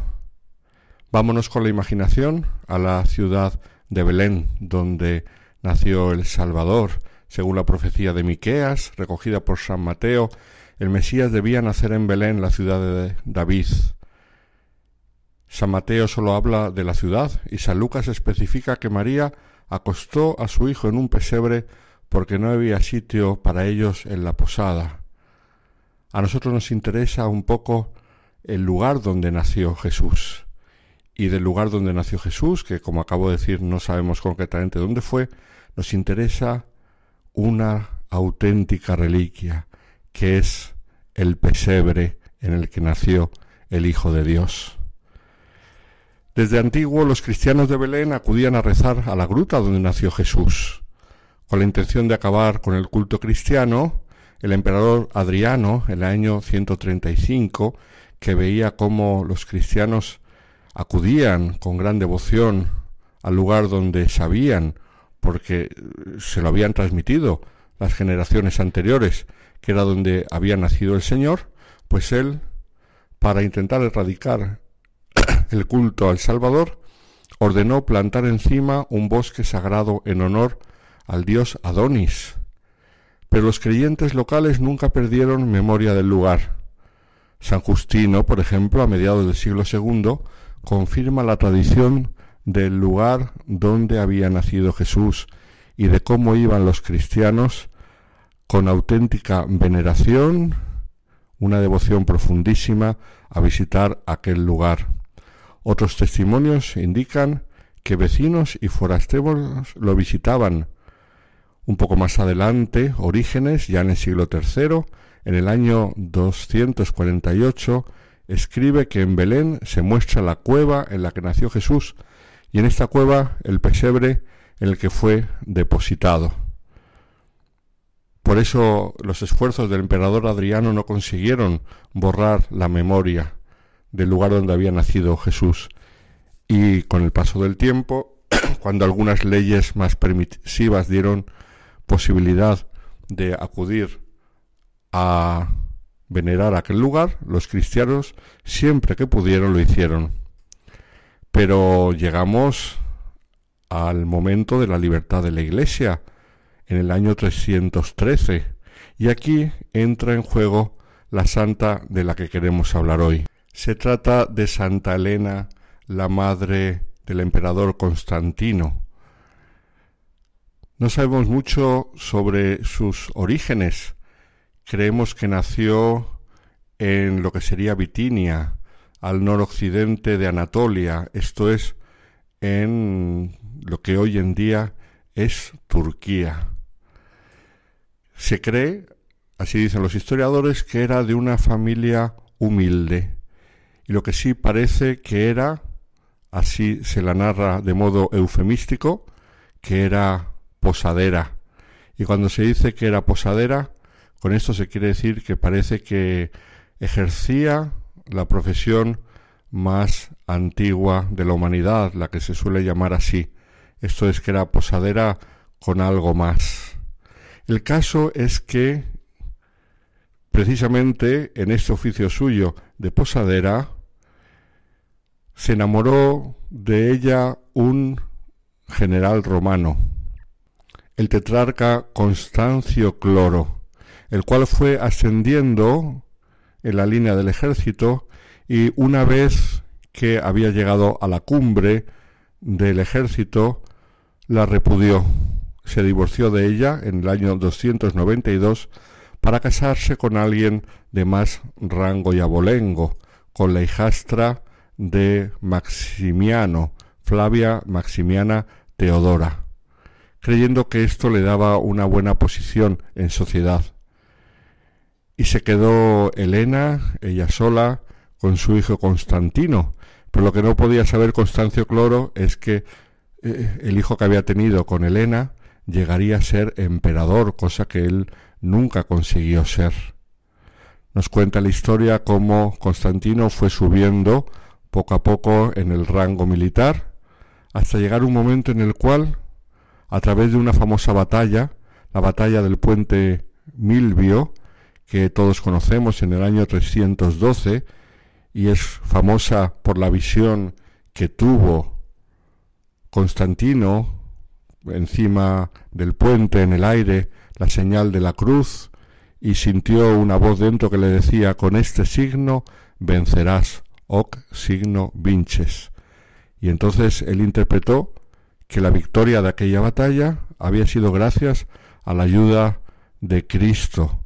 H: Vámonos con la imaginación a la ciudad de Belén, donde nació el Salvador. Según la profecía de Miqueas, recogida por San Mateo, el Mesías debía nacer en Belén, la ciudad de David. San Mateo solo habla de la ciudad y San Lucas especifica que María acostó a su hijo en un pesebre porque no había sitio para ellos en la posada. A nosotros nos interesa un poco el lugar donde nació Jesús. Y del lugar donde nació Jesús, que como acabo de decir no sabemos concretamente dónde fue, nos interesa una auténtica reliquia, que es el pesebre en el que nació el Hijo de Dios. Desde antiguo los cristianos de Belén acudían a rezar a la gruta donde nació Jesús. Con la intención de acabar con el culto cristiano, el emperador Adriano, en el año 135, que veía cómo los cristianos acudían con gran devoción al lugar donde sabían, porque se lo habían transmitido las generaciones anteriores, que era donde había nacido el Señor, pues él, para intentar erradicar el culto al Salvador, ordenó plantar encima un bosque sagrado en honor al dios Adonis. Pero los creyentes locales nunca perdieron memoria del lugar. San Justino, por ejemplo, a mediados del siglo II, confirma la tradición del lugar donde había nacido Jesús y de cómo iban los cristianos con auténtica veneración, una devoción profundísima a visitar aquel lugar. Otros testimonios indican que vecinos y forasteros lo visitaban. Un poco más adelante, Orígenes, ya en el siglo III, en el año 248, escribe que en Belén se muestra la cueva en la que nació Jesús y en esta cueva el pesebre en el que fue depositado. Por eso los esfuerzos del emperador Adriano no consiguieron borrar la memoria del lugar donde había nacido Jesús. Y con el paso del tiempo, cuando algunas leyes más permisivas dieron posibilidad de acudir a venerar aquel lugar, los cristianos siempre que pudieron lo hicieron. Pero llegamos al momento de la libertad de la Iglesia, en el año 313, y aquí entra en juego la santa de la que queremos hablar hoy. Se trata de Santa Elena, la madre del emperador Constantino. No sabemos mucho sobre sus orígenes. Creemos que nació en lo que sería Bitinia, al noroccidente de Anatolia, esto es, en lo que hoy en día es Turquía. Se cree, así dicen los historiadores, que era de una familia humilde, y lo que sí parece que era, así se la narra de modo eufemístico, que era posadera. Y cuando se dice que era posadera, con esto se quiere decir que parece que ejercía la profesión más antigua de la humanidad, la que se suele llamar así. Esto es que era posadera con algo más. El caso es que, precisamente en este oficio suyo de posadera, se enamoró de ella un general romano, el tetrarca Constancio Cloro, el cual fue ascendiendo en la línea del ejército y una vez que había llegado a la cumbre del ejército, la repudió. Se divorció de ella en el año 292 para casarse con alguien de más rango y abolengo, con la hijastra de Maximiano, Flavia Maximiana Teodora, creyendo que esto le daba una buena posición en sociedad. Y se quedó Elena, ella sola, con su hijo Constantino, pero lo que no podía saber Constancio Cloro es que el hijo que había tenido con Helena llegaría a ser emperador, cosa que él nunca consiguió ser. Nos cuenta la historia cómo Constantino fue subiendo poco a poco en el rango militar, hasta llegar un momento en el cual, a través de una famosa batalla, la batalla del puente Milvio, que todos conocemos en el año 312, y es famosa por la visión que tuvo Constantino encima del puente, en el aire, la señal de la cruz, y sintió una voz dentro que le decía: con este signo vencerás, hoc signo vinces. Y entonces él interpretó que la victoria de aquella batalla había sido gracias a la ayuda de Cristo,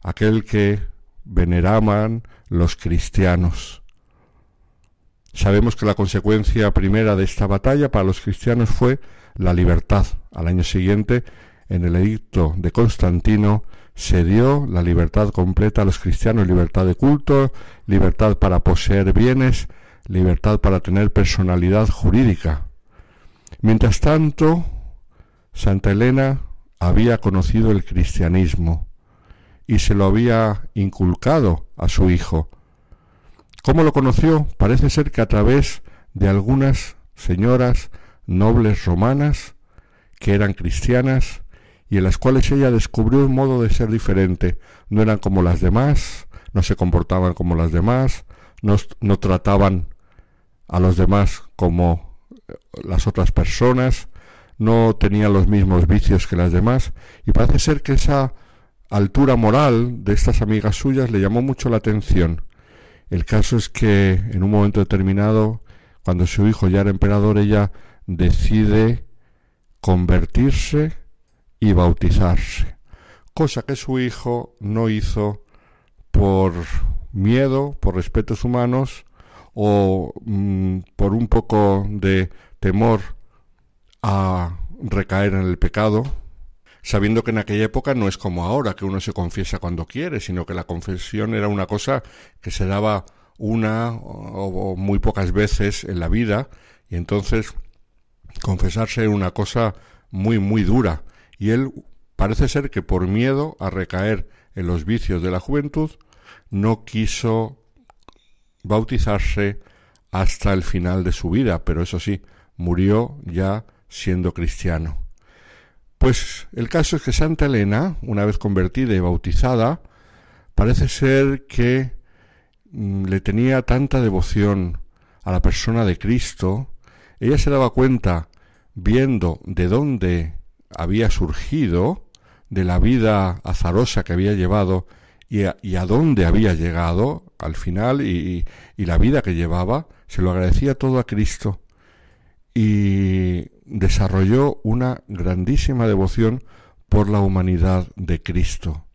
H: aquel que veneraban los cristianos. Sabemos que la consecuencia primera de esta batalla para los cristianos fue la libertad. Al año siguiente, en el edicto de Constantino, se dio la libertad completa a los cristianos: libertad de culto, libertad para poseer bienes, libertad para tener personalidad jurídica. Mientras tanto, Santa Elena había conocido el cristianismo y se lo había inculcado a su hijo. ¿Cómo lo conoció? Parece ser que a través de algunas señoras nobles romanas que eran cristianas y en las cuales ella descubrió un modo de ser diferente. No eran como las demás, no se comportaban como las demás, no trataban a los demás como las otras personas, no tenían los mismos vicios que las demás, y parece ser que esa altura moral de estas amigas suyas le llamó mucho la atención. El caso es que en un momento determinado, cuando su hijo ya era emperador, ella decide convertirse y bautizarse, cosa que su hijo no hizo por miedo, por respetos humanos o por un poco de temor a recaer en el pecado, sabiendo que en aquella época no es como ahora, que uno se confiesa cuando quiere, sino que la confesión era una cosa que se daba una o muy pocas veces en la vida, y entonces confesarse era una cosa muy, muy dura. Y él parece ser que por miedo a recaer en los vicios de la juventud no quiso bautizarse hasta el final de su vida, pero eso sí, murió ya siendo cristiano. Pues el caso es que Santa Elena, una vez convertida y bautizada, parece ser que le tenía tanta devoción a la persona de Cristo. Ella se daba cuenta, viendo de dónde había surgido, de la vida azarosa que había llevado y a dónde había llegado al final, y la vida que llevaba, se lo agradecía todo a Cristo, y desarrolló una grandísima devoción por la humanidad de Cristo.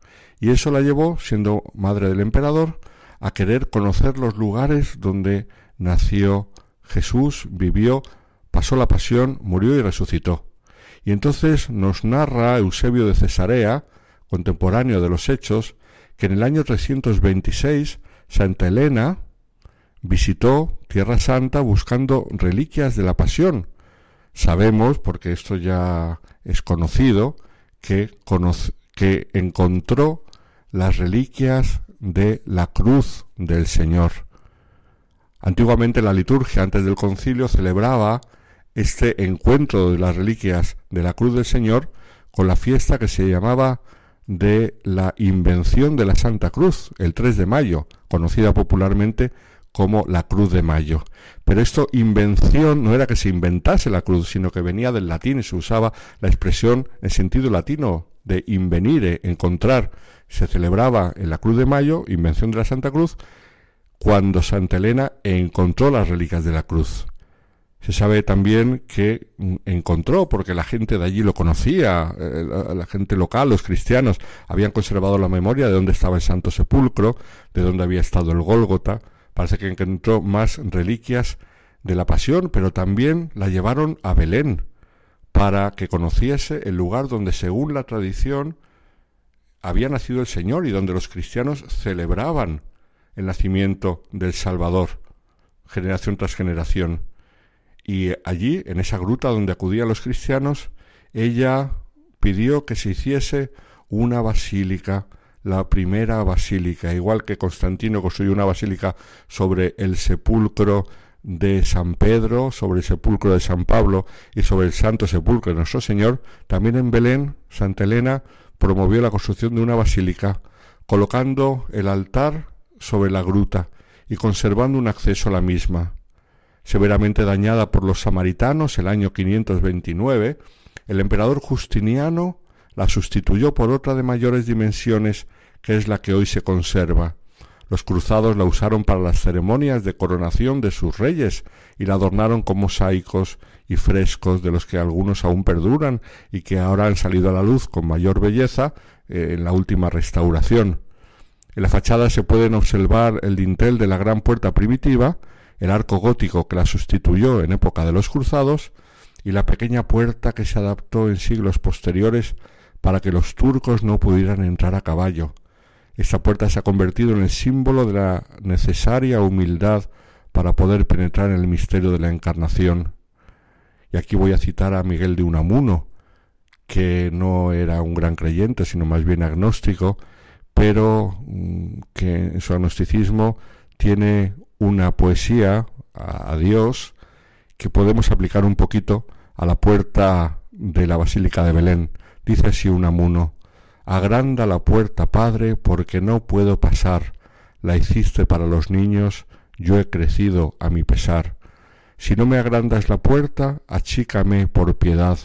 H: Y eso la llevó, siendo madre del emperador, a querer conocer los lugares donde nació Jesús, vivió, pasó la pasión, murió y resucitó. Y entonces nos narra Eusebio de Cesarea, contemporáneo de los Hechos, que en el año 326 Santa Elena visitó Tierra Santa buscando reliquias de la pasión. Sabemos, porque esto ya es conocido, que encontró las reliquias de la cruz del Señor. Antiguamente la liturgia, antes del concilio, celebraba este encuentro de las reliquias de la cruz del Señor con la fiesta que se llamaba de la Invención de la Santa Cruz, el 3 de mayo, conocida popularmente como la Cruz de Mayo. Pero esto, invención, no era que se inventase la cruz, sino que venía del latín y se usaba la expresión en sentido latino de invenire, encontrar. Se celebraba en la Cruz de Mayo, Invención de la Santa Cruz, cuando Santa Elena encontró las reliquias de la cruz. Se sabe también que encontró, porque la gente de allí lo conocía, la gente local, los cristianos, habían conservado la memoria de dónde estaba el Santo Sepulcro, de dónde había estado el Gólgota. Parece que encontró más reliquias de la Pasión, pero también la llevaron a Belén para que conociese el lugar donde, según la tradición, había nacido el Señor y donde los cristianos celebraban el nacimiento del Salvador, generación tras generación. Y allí, en esa gruta donde acudían los cristianos, ella pidió que se hiciese una basílica, la primera basílica, igual que Constantino construyó una basílica sobre el sepulcro de San Pedro, sobre el sepulcro de San Pablo y sobre el Santo Sepulcro de Nuestro Señor. También en Belén, Santa Elena promovió la construcción de una basílica, colocando el altar sobre la gruta y conservando un acceso a la misma. Severamente dañada por los samaritanos el año 529, el emperador Justiniano la sustituyó por otra de mayores dimensiones, que es la que hoy se conserva. Los cruzados la usaron para las ceremonias de coronación de sus reyes y la adornaron con mosaicos y frescos, de los que algunos aún perduran y que ahora han salido a la luz con mayor belleza en la última restauración. En la fachada se pueden observar el dintel de la gran puerta primitiva, el arco gótico que la sustituyó en época de los cruzados y la pequeña puerta que se adaptó en siglos posteriores para que los turcos no pudieran entrar a caballo. Esta puerta se ha convertido en el símbolo de la necesaria humildad para poder penetrar en el misterio de la Encarnación. Y aquí voy a citar a Miguel de Unamuno, que no era un gran creyente, sino más bien agnóstico, pero que en su agnosticismo tiene una poesía a Dios que podemos aplicar un poquito a la puerta de la Basílica de Belén. Dice así Unamuno: agranda la puerta, Padre, porque no puedo pasar. La hiciste para los niños, yo he crecido a mi pesar. Si no me agrandas la puerta, achícame por piedad.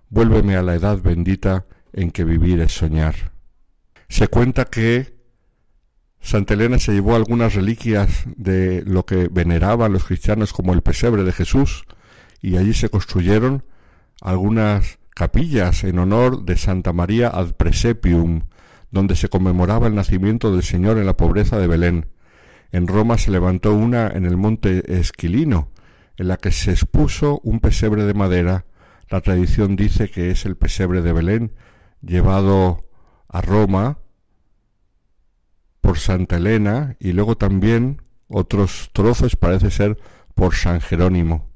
H: Vuélveme a la edad bendita en que vivir es soñar. Se cuenta que Santa Elena se llevó algunas reliquias de lo que veneraban los cristianos como el pesebre de Jesús, y allí se construyeron algunas capillas en honor de Santa María ad Presepium, donde se conmemoraba el nacimiento del Señor en la pobreza de Belén. En Roma se levantó una en el monte Esquilino, en la que se expuso un pesebre de madera. La tradición dice que es el pesebre de Belén, llevado a Roma por Santa Elena, y luego también otros trozos parece ser por San Jerónimo.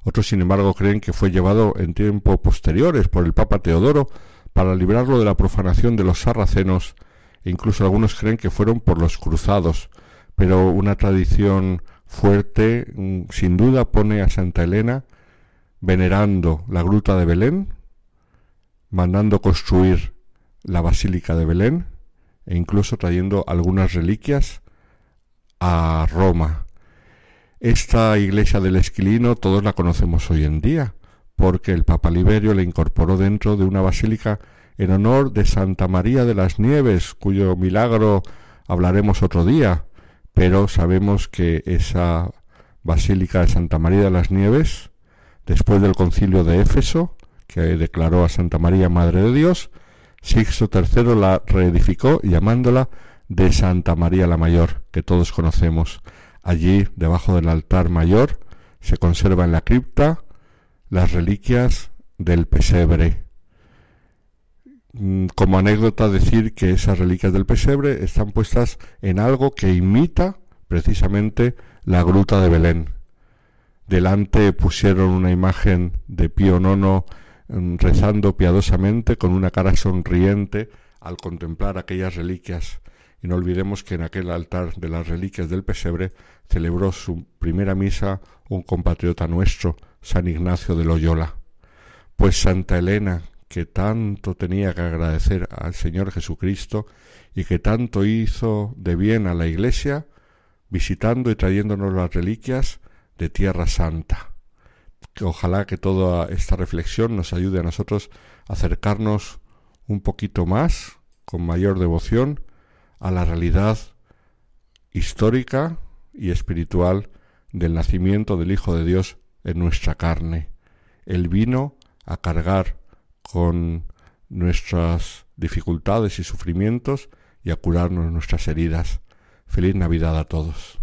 H: Otros, sin embargo, creen que fue llevado en tiempos posteriores por el Papa Teodoro para librarlo de la profanación de los sarracenos, e incluso algunos creen que fueron por los cruzados, pero una tradición fuerte sin duda pone a Santa Elena venerando la gruta de Belén, mandando construir la Basílica de Belén e incluso trayendo algunas reliquias a Roma. Esta iglesia del Esquilino todos la conocemos hoy en día, porque el Papa Liberio la incorporó dentro de una basílica en honor de Santa María de las Nieves, cuyo milagro hablaremos otro día, pero sabemos que esa basílica de Santa María de las Nieves, después del concilio de Éfeso, que declaró a Santa María Madre de Dios, Sixto III la reedificó llamándola de Santa María la Mayor, que todos conocemos. Allí, debajo del altar mayor, se conserva en la cripta las reliquias del pesebre. Como anécdota, decir que esas reliquias del pesebre están puestas en algo que imita precisamente la gruta de Belén. Delante pusieron una imagen de Pío IX rezando piadosamente con una cara sonriente al contemplar aquellas reliquias. Y no olvidemos que en aquel altar de las reliquias del pesebre celebró su primera misa un compatriota nuestro, San Ignacio de Loyola. Pues Santa Elena, que tanto tenía que agradecer al Señor Jesucristo y que tanto hizo de bien a la Iglesia, visitando y trayéndonos las reliquias de Tierra Santa. Ojalá que toda esta reflexión nos ayude a nosotros a acercarnos un poquito más, con mayor devoción, a la realidad histórica y espiritual del nacimiento del Hijo de Dios en nuestra carne. Él vino a cargar con nuestras dificultades y sufrimientos y a curarnos nuestras heridas. Feliz Navidad a todos.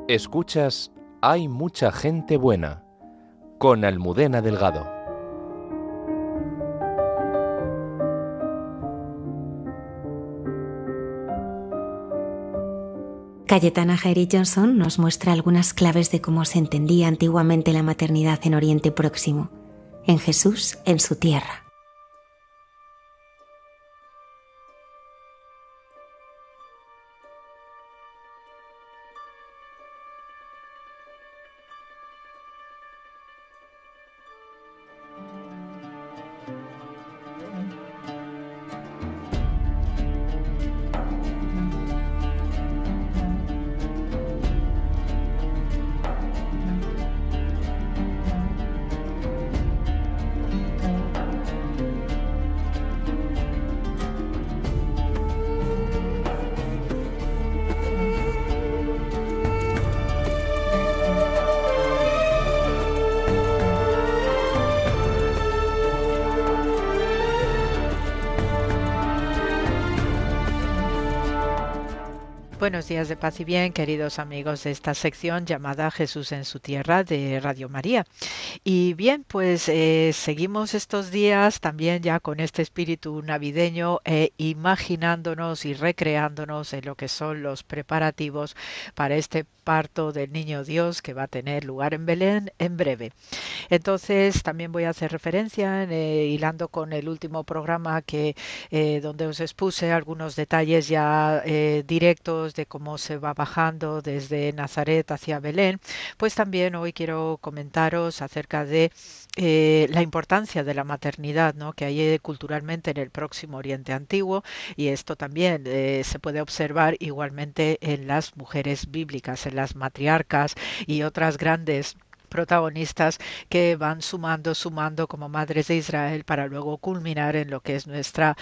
F: Escuchas Hay mucha gente buena, con Almudena Delgado.
C: Cayetana Jairi Johnson nos muestra algunas claves de cómo se entendía antiguamente la maternidad en Oriente Próximo, en Jesús, en su tierra.
I: Buenos días de paz y bien, queridos amigos de esta sección llamada Jesús en su tierra de Radio María. Y bien, pues seguimos estos días también ya con este espíritu navideño, imaginándonos y recreándonos en lo que son los preparativos para este parto del niño Dios que va a tener lugar en Belén en breve. Entonces también voy a hacer referencia, hilando con el último programa donde os expuse algunos detalles ya directos de cómo se va bajando desde Nazaret hacia Belén, pues también hoy quiero comentaros acerca de la importancia de la maternidad, ¿no?, que hay culturalmente en el Próximo Oriente Antiguo, y esto también se puede observar igualmente en las mujeres bíblicas, en las matriarcas y otras grandes protagonistas que van sumando como madres de Israel para luego culminar en lo que es nuestra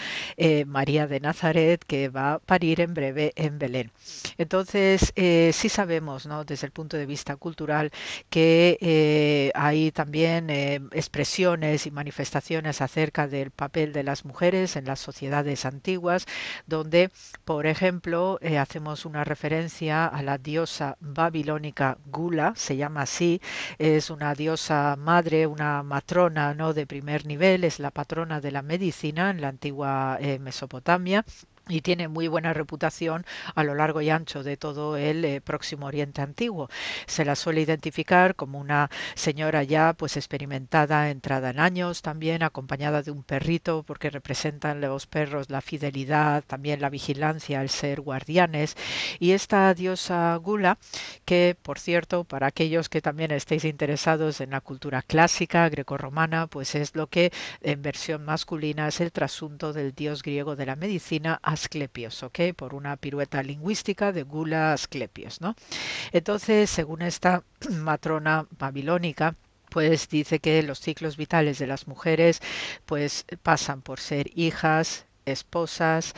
I: María de Nazaret, que va a parir en breve en Belén. Entonces, sí sabemos, ¿no?, desde el punto de vista cultural, que hay también expresiones y manifestaciones acerca del papel de las mujeres en las sociedades antiguas, donde, por ejemplo, hacemos una referencia a la diosa babilónica Gula, se llama así. Es una diosa madre, una matrona, ¿no?, de primer nivel, es la patrona de la medicina en la antigua Mesopotamia. Y tiene muy buena reputación a lo largo y ancho de todo el Próximo Oriente Antiguo. Se la suele identificar como una señora ya pues experimentada, entrada en años también, acompañada de un perrito, porque representan los perros la fidelidad, también la vigilancia, el ser guardianes. Y esta diosa Gula, que por cierto, para aquellos que también estéis interesados en la cultura clásica grecorromana, pues es lo que en versión masculina es el trasunto del dios griego de la medicina, Asclepios, ¿ok? Por una pirueta lingüística de Gula Asclepios, ¿no? Entonces, según esta matrona babilónica, pues dice que los ciclos vitales de las mujeres pues pasan por ser hijas, esposas,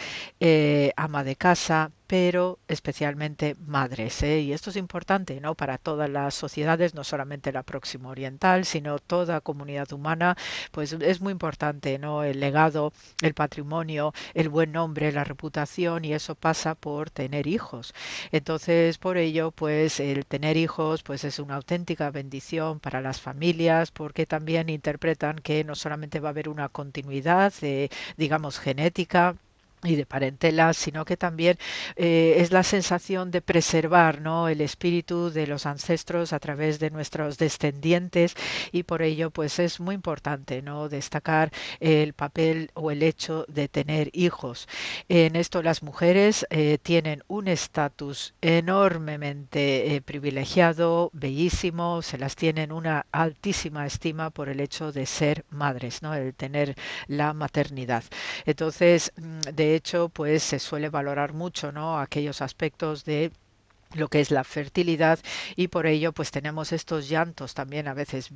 I: ama de casa, pero especialmente madres, y esto es importante, ¿no?, para todas las sociedades, no solamente la próxima oriental, sino toda comunidad humana, pues es muy importante, ¿no?, el legado, el patrimonio, el buen nombre, la reputación, y eso pasa por tener hijos. Entonces, por ello, pues el tener hijos pues es una auténtica bendición para las familias, porque también interpretan que no solamente va a haber una continuidad, digamos, genética y de parentela, sino que también es la sensación de preservar, ¿no?, el espíritu de los ancestros a través de nuestros descendientes, y por ello pues es muy importante, ¿no?, destacar el papel o el hecho de tener hijos. En esto las mujeres tienen un estatus enormemente privilegiado, bellísimo, se las tiene en una altísima estima por el hecho de ser madres, ¿no?, el tener la maternidad. Entonces, de hecho, pues se suele valorar mucho, ¿no?, aquellos aspectos de lo que es la fertilidad, y por ello pues tenemos estos llantos también a veces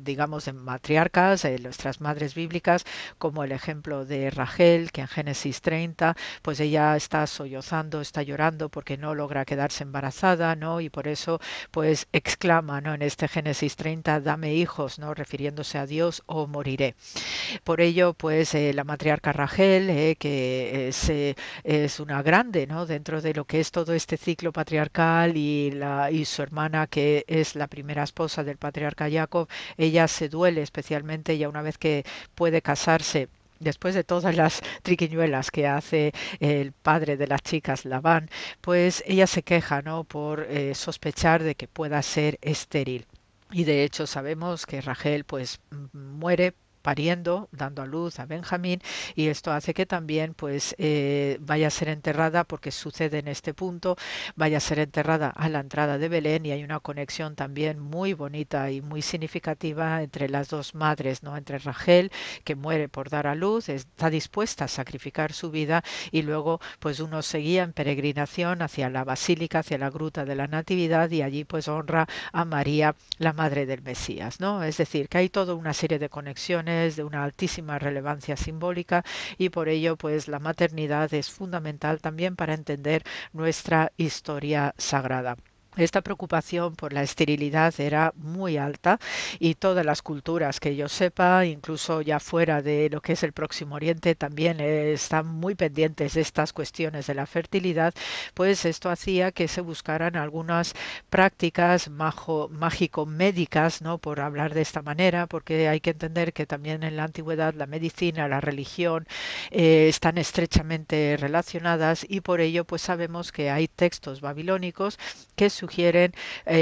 I: digamos en matriarcas, nuestras madres bíblicas, como el ejemplo de Rachel, que en Génesis 30 pues ella está sollozando, está llorando porque no logra quedarse embarazada, ¿no?, y por eso pues exclama, ¿no?, en este Génesis 30, dame hijos, ¿no?, refiriéndose a Dios, o moriré. Por ello pues la matriarca Rachel, que es una grande, ¿no?, dentro de lo que es todo este ciclo patriarcal patriarcal y su hermana, que es la primera esposa del patriarca Jacob, ella se duele especialmente ya una vez que puede casarse. Después de todas las triquiñuelas que hace el padre de las chicas, Labán, pues ella se queja, ¿no?, por sospechar de que pueda ser estéril. Y de hecho sabemos que Rachel pues muere pariendo, dando a luz a Benjamín, y esto hace que también pues vaya a ser enterrada, porque sucede en este punto, vaya a ser enterrada a la entrada de Belén, y hay una conexión también muy bonita y muy significativa entre las dos madres, ¿no?, entre Rachel, que muere por dar a luz, está dispuesta a sacrificar su vida, y luego pues uno seguía en peregrinación hacia la basílica, hacia la gruta de la Natividad, y allí pues honra a María, la madre del Mesías, ¿no? Es decir, que hay toda una serie de conexiones de una altísima relevancia simbólica, y por ello pues la maternidad es fundamental también para entender nuestra historia sagrada. Esta preocupación por la esterilidad era muy alta, y todas las culturas que yo sepa, incluso ya fuera de lo que es el Próximo Oriente, también están muy pendientes de estas cuestiones de la fertilidad. Pues esto hacía que se buscaran algunas prácticas mágico-médicas, ¿no?, por hablar de esta manera, porque hay que entender que también en la antigüedad la medicina, la religión están estrechamente relacionadas, y por ello pues sabemos que hay textos babilónicos que sugieren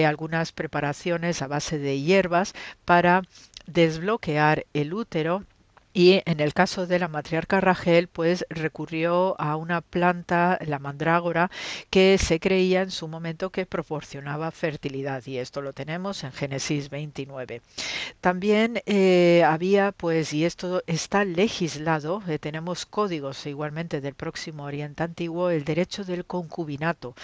I: algunas preparaciones a base de hierbas para desbloquear el útero. Y en el caso de la matriarca Rachel, pues recurrió a una planta, la mandrágora, que se creía en su momento que proporcionaba fertilidad, y esto lo tenemos en Génesis 29. También había, pues, y esto está legislado, tenemos códigos igualmente del Próximo Oriente Antiguo, el derecho del concubinato.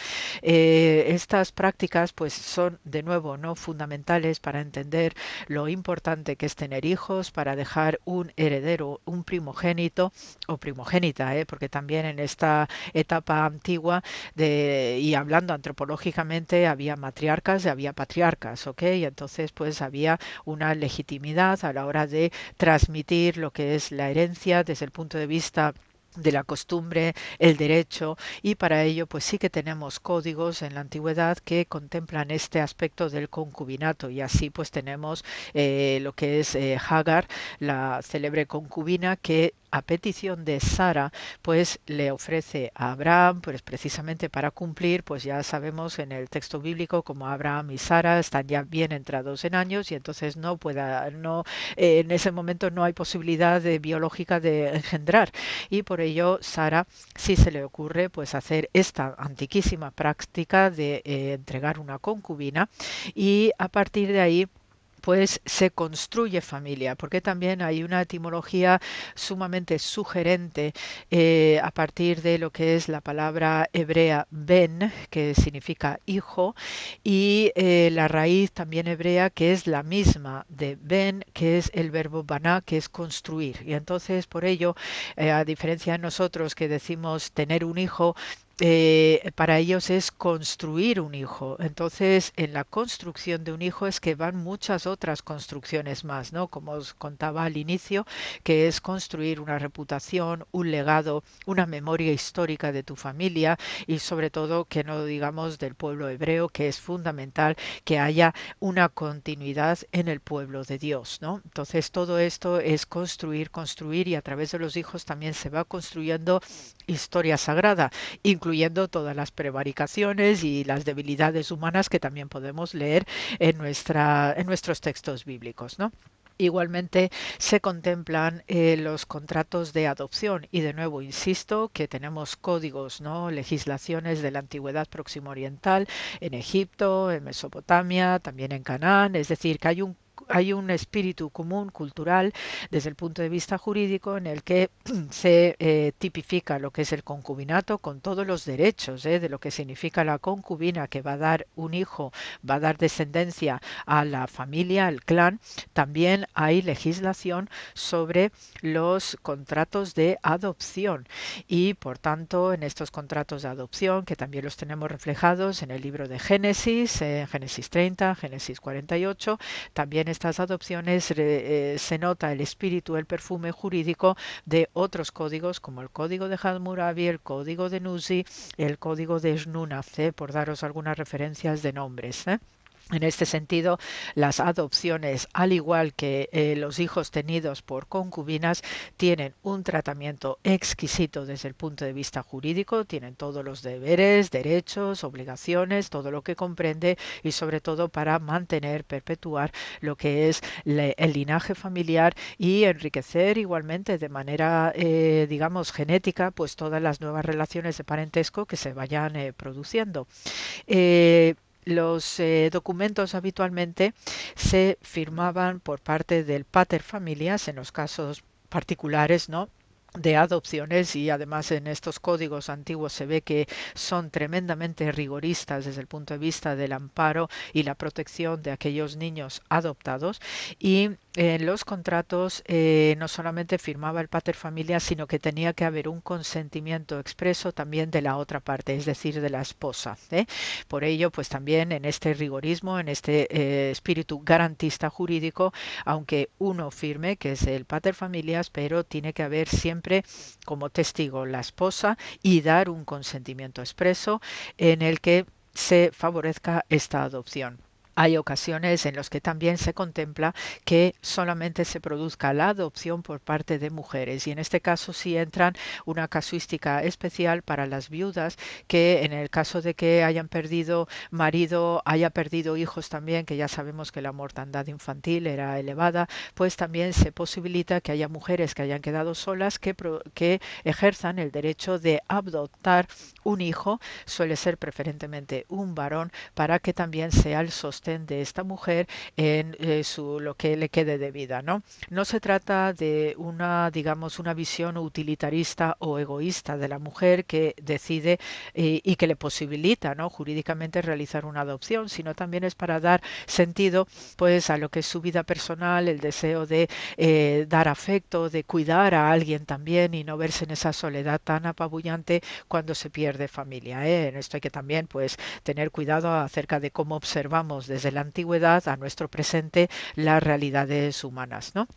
I: Estas prácticas pues son de nuevo no fundamentales para entender lo importante que es tener hijos, para dejar un heredero, un primogénito o primogénita, porque también en esta etapa antigua y hablando antropológicamente había matriarcas y había patriarcas, ¿ok? Y entonces pues había una legitimidad a la hora de transmitir lo que es la herencia desde el punto de vista de la costumbre, el derecho, y para ello pues sí que tenemos códigos en la antigüedad que contemplan este aspecto del concubinato, y así pues tenemos lo que es Hagar, la célebre concubina, que a petición de Sara pues le ofrece a Abraham, pues precisamente para cumplir, pues ya sabemos en el texto bíblico como Abraham y Sara están ya bien entrados en años, y entonces en ese momento no hay posibilidad biológica de engendrar, y por ello Sara sí se le ocurre pues hacer esta antiquísima práctica de entregar una concubina, y a partir de ahí pues se construye familia, porque también hay una etimología sumamente sugerente a partir de lo que es la palabra hebrea ben, que significa hijo, y la raíz también hebrea, que es la misma de ben, que es el verbo baná, que es construir. Y entonces por ello, a diferencia de nosotros que decimos tener un hijo, para ellos es construir un hijo. Entonces, en la construcción de un hijo es que van muchas otras construcciones más, ¿no? Como os contaba al inicio, que es construir una reputación, un legado, una memoria histórica de tu familia, y sobre todo, que no digamos del pueblo hebreo, que es fundamental que haya una continuidad en el pueblo de Dios, ¿no? Entonces, todo esto es construir, y a través de los hijos también se va construyendo historia sagrada, incluyendo todas las prevaricaciones y las debilidades humanas que también podemos leer en nuestros textos bíblicos, ¿no? Igualmente se contemplan los contratos de adopción, y de nuevo insisto que tenemos códigos, ¿no?, legislaciones de la antigüedad próximo oriental, en Egipto, en Mesopotamia, también en Canaán, es decir, que hay un espíritu común cultural desde el punto de vista jurídico en el que se tipifica lo que es el concubinato con todos los derechos de lo que significa la concubina, que va a dar un hijo, va a dar descendencia a la familia, al clan. También hay legislación sobre los contratos de adopción, y por tanto en estos contratos de adopción, que también los tenemos reflejados en el libro de Génesis, Génesis 30, Génesis 48, también estas adopciones se nota el espíritu, el perfume jurídico de otros códigos como el código de Hammurabi, el código de Nuzi, el código de Snuna, por daros algunas referencias de nombres. En este sentido, las adopciones, al igual que los hijos tenidos por concubinas, tienen un tratamiento exquisito desde el punto de vista jurídico, tienen todos los deberes, derechos, obligaciones, todo lo que comprende y sobre todo para mantener, perpetuar lo que es el linaje familiar y enriquecer igualmente de manera, digamos, genética, pues todas las nuevas relaciones de parentesco que se vayan produciendo. Los documentos habitualmente se firmaban por parte del pater familias en los casos particulares, ¿no?, de adopciones, y además en estos códigos antiguos se ve que son tremendamente rigoristas desde el punto de vista del amparo y la protección de aquellos niños adoptados, y en los contratos no solamente firmaba el pater familias, sino que tenía que haber un consentimiento expreso también de la otra parte, es decir, de la esposa. Por ello, pues también en este rigorismo, en este espíritu garantista jurídico, aunque uno firme, que es el pater familias, pero tiene que haber siempre como testigo la esposa y dar un consentimiento expreso en el que se favorezca esta adopción. Hay ocasiones en las que también se contempla que solamente se produzca la adopción por parte de mujeres, y en este caso sí entran una casuística especial para las viudas, que en el caso de que hayan perdido marido, haya perdido hijos también, que ya sabemos que la mortandad infantil era elevada, pues también se posibilita que haya mujeres que hayan quedado solas que ejerzan el derecho de adoptar un hijo, suele ser preferentemente un varón, para que también sea el sostén de esta mujer en lo que le quede de vida, ¿no? No se trata de una, digamos, una visión utilitarista o egoísta de la mujer que decide y que le posibilita, ¿no?, jurídicamente realizar una adopción, sino también es para dar sentido, pues, a lo que es su vida personal, el deseo de dar afecto, de cuidar a alguien también y no verse en esa soledad tan apabullante cuando se pierde familia. En esto hay que también, pues, tener cuidado acerca de cómo observamos desde la antigüedad a nuestro presente las realidades humanas, ¿no?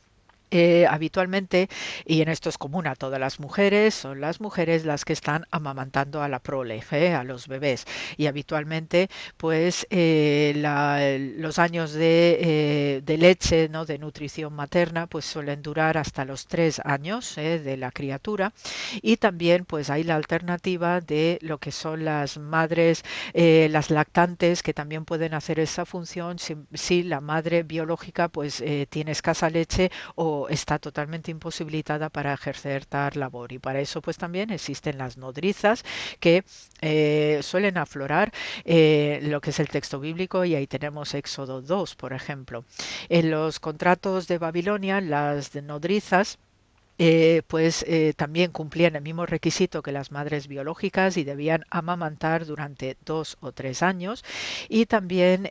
I: Habitualmente, y en esto es común a todas las mujeres, son las mujeres las que están amamantando a la prole, a los bebés, y habitualmente pues los años de leche, ¿no?, de nutrición materna, pues suelen durar hasta los 3 años de la criatura, y también pues hay la alternativa de lo que son las madres, las lactantes, que también pueden hacer esa función si la madre biológica pues tiene escasa leche o está totalmente imposibilitada para ejercer tal labor, y para eso pues también existen las nodrizas que suelen aflorar lo que es el texto bíblico, y ahí tenemos Éxodo 2, por ejemplo. En los contratos de Babilonia, las nodrizas también cumplían el mismo requisito que las madres biológicas y debían amamantar durante 2 o 3 años, y también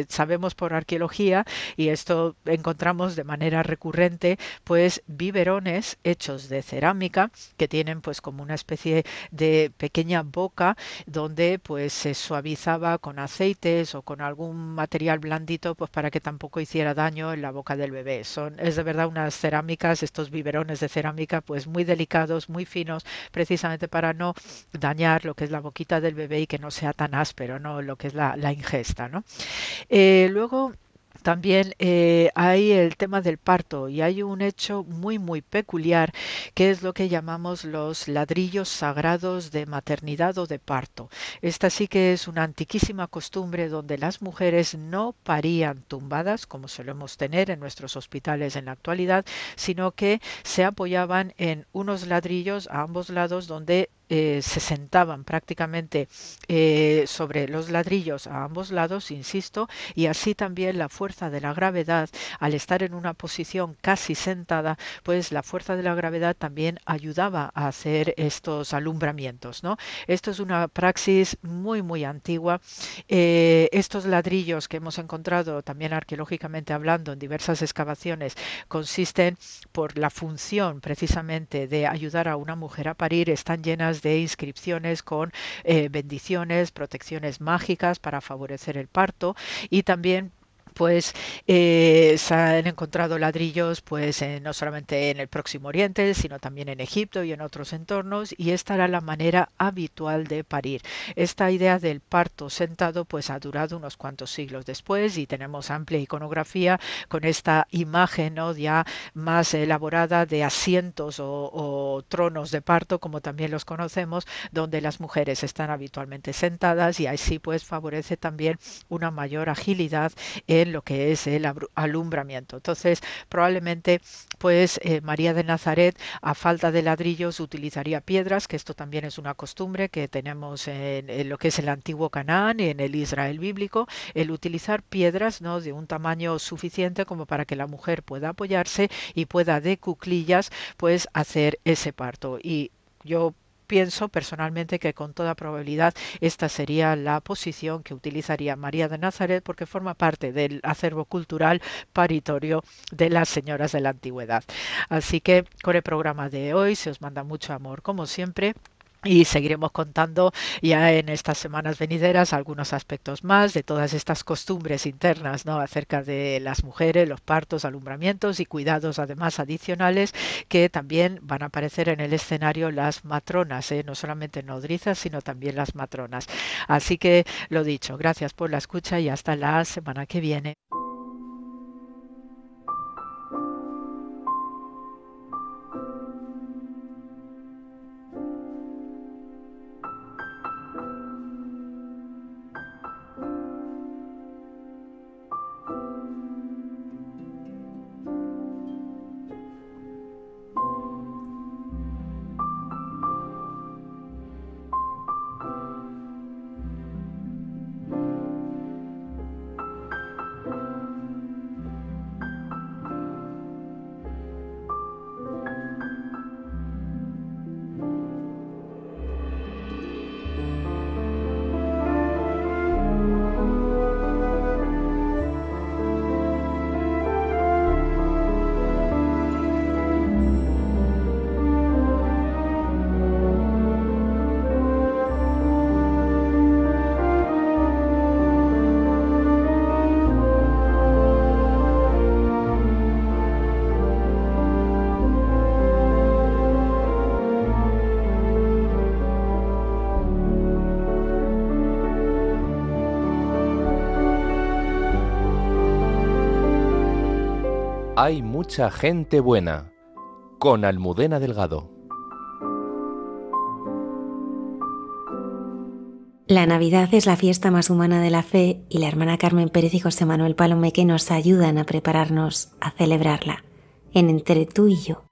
I: sabemos por arqueología, y esto encontramos de manera recurrente, pues biberones hechos de cerámica que tienen pues como una especie de pequeña boca donde pues se suavizaba con aceites o con algún material blandito, pues para que tampoco hiciera daño en la boca del bebé. Es de verdad unas cerámicas, estos biberones de cerámica, pues muy delicados, muy finos, precisamente para no dañar lo que es la boquita del bebé y que no sea tan áspero, ¿no?, lo que es la ingesta, ¿no? Luego también hay el tema del parto, y hay un hecho muy muy peculiar que es lo que llamamos los ladrillos sagrados de maternidad o de parto. Esta sí que es una antiquísima costumbre donde las mujeres no parían tumbadas como solemos tener en nuestros hospitales en la actualidad, sino que se apoyaban en unos ladrillos a ambos lados donde se sentaban prácticamente sobre los ladrillos a ambos lados, insisto, y así también la fuerza de la gravedad, al estar en una posición casi sentada, pues la fuerza de la gravedad también ayudaba a hacer estos alumbramientos, ¿no? Esto es una praxis muy muy antigua. Estos ladrillos que hemos encontrado también arqueológicamente hablando en diversas excavaciones consisten, por la función precisamente de ayudar a una mujer a parir, están llenas de inscripciones con bendiciones, protecciones mágicas para favorecer el parto, y también pues se han encontrado ladrillos pues no solamente en el Próximo Oriente, sino también en Egipto y en otros entornos, y esta era la manera habitual de parir. Esta idea del parto sentado pues ha durado unos cuantos siglos después, y tenemos amplia iconografía con esta imagen, ¿no?, ya más elaborada de asientos o tronos de parto, como también los conocemos, donde las mujeres están habitualmente sentadas, y así pues favorece también una mayor agilidad en lo que es el alumbramiento. Entonces, probablemente pues María de Nazaret, a falta de ladrillos, utilizaría piedras, que esto también es una costumbre que tenemos en lo que es el antiguo Canaán y en el Israel bíblico, el utilizar piedras, ¿no?, de un tamaño suficiente como para que la mujer pueda apoyarse y pueda de cuclillas pues hacer ese parto. Y yo pienso personalmente que con toda probabilidad esta sería la posición que utilizaría María de Nazaret, porque forma parte del acervo cultural paritorio de las señoras de la antigüedad. Así que con el programa de hoy se os manda mucho amor como siempre. Y seguiremos contando ya en estas semanas venideras algunos aspectos más de todas estas costumbres internas, ¿no?, acerca de las mujeres, los partos, alumbramientos y cuidados además adicionales, que también van a aparecer en el escenario las matronas, no solamente nodrizas, sino también las matronas. Así que lo dicho, gracias por la escucha y hasta la semana que viene.
F: Hay mucha gente buena, con Almudena Delgado.
C: La Navidad es la fiesta más humana de la fe, y la hermana Carmen Pérez y José Manuel Palomeque nos ayudan a prepararnos a celebrarla en Entre tú y yo.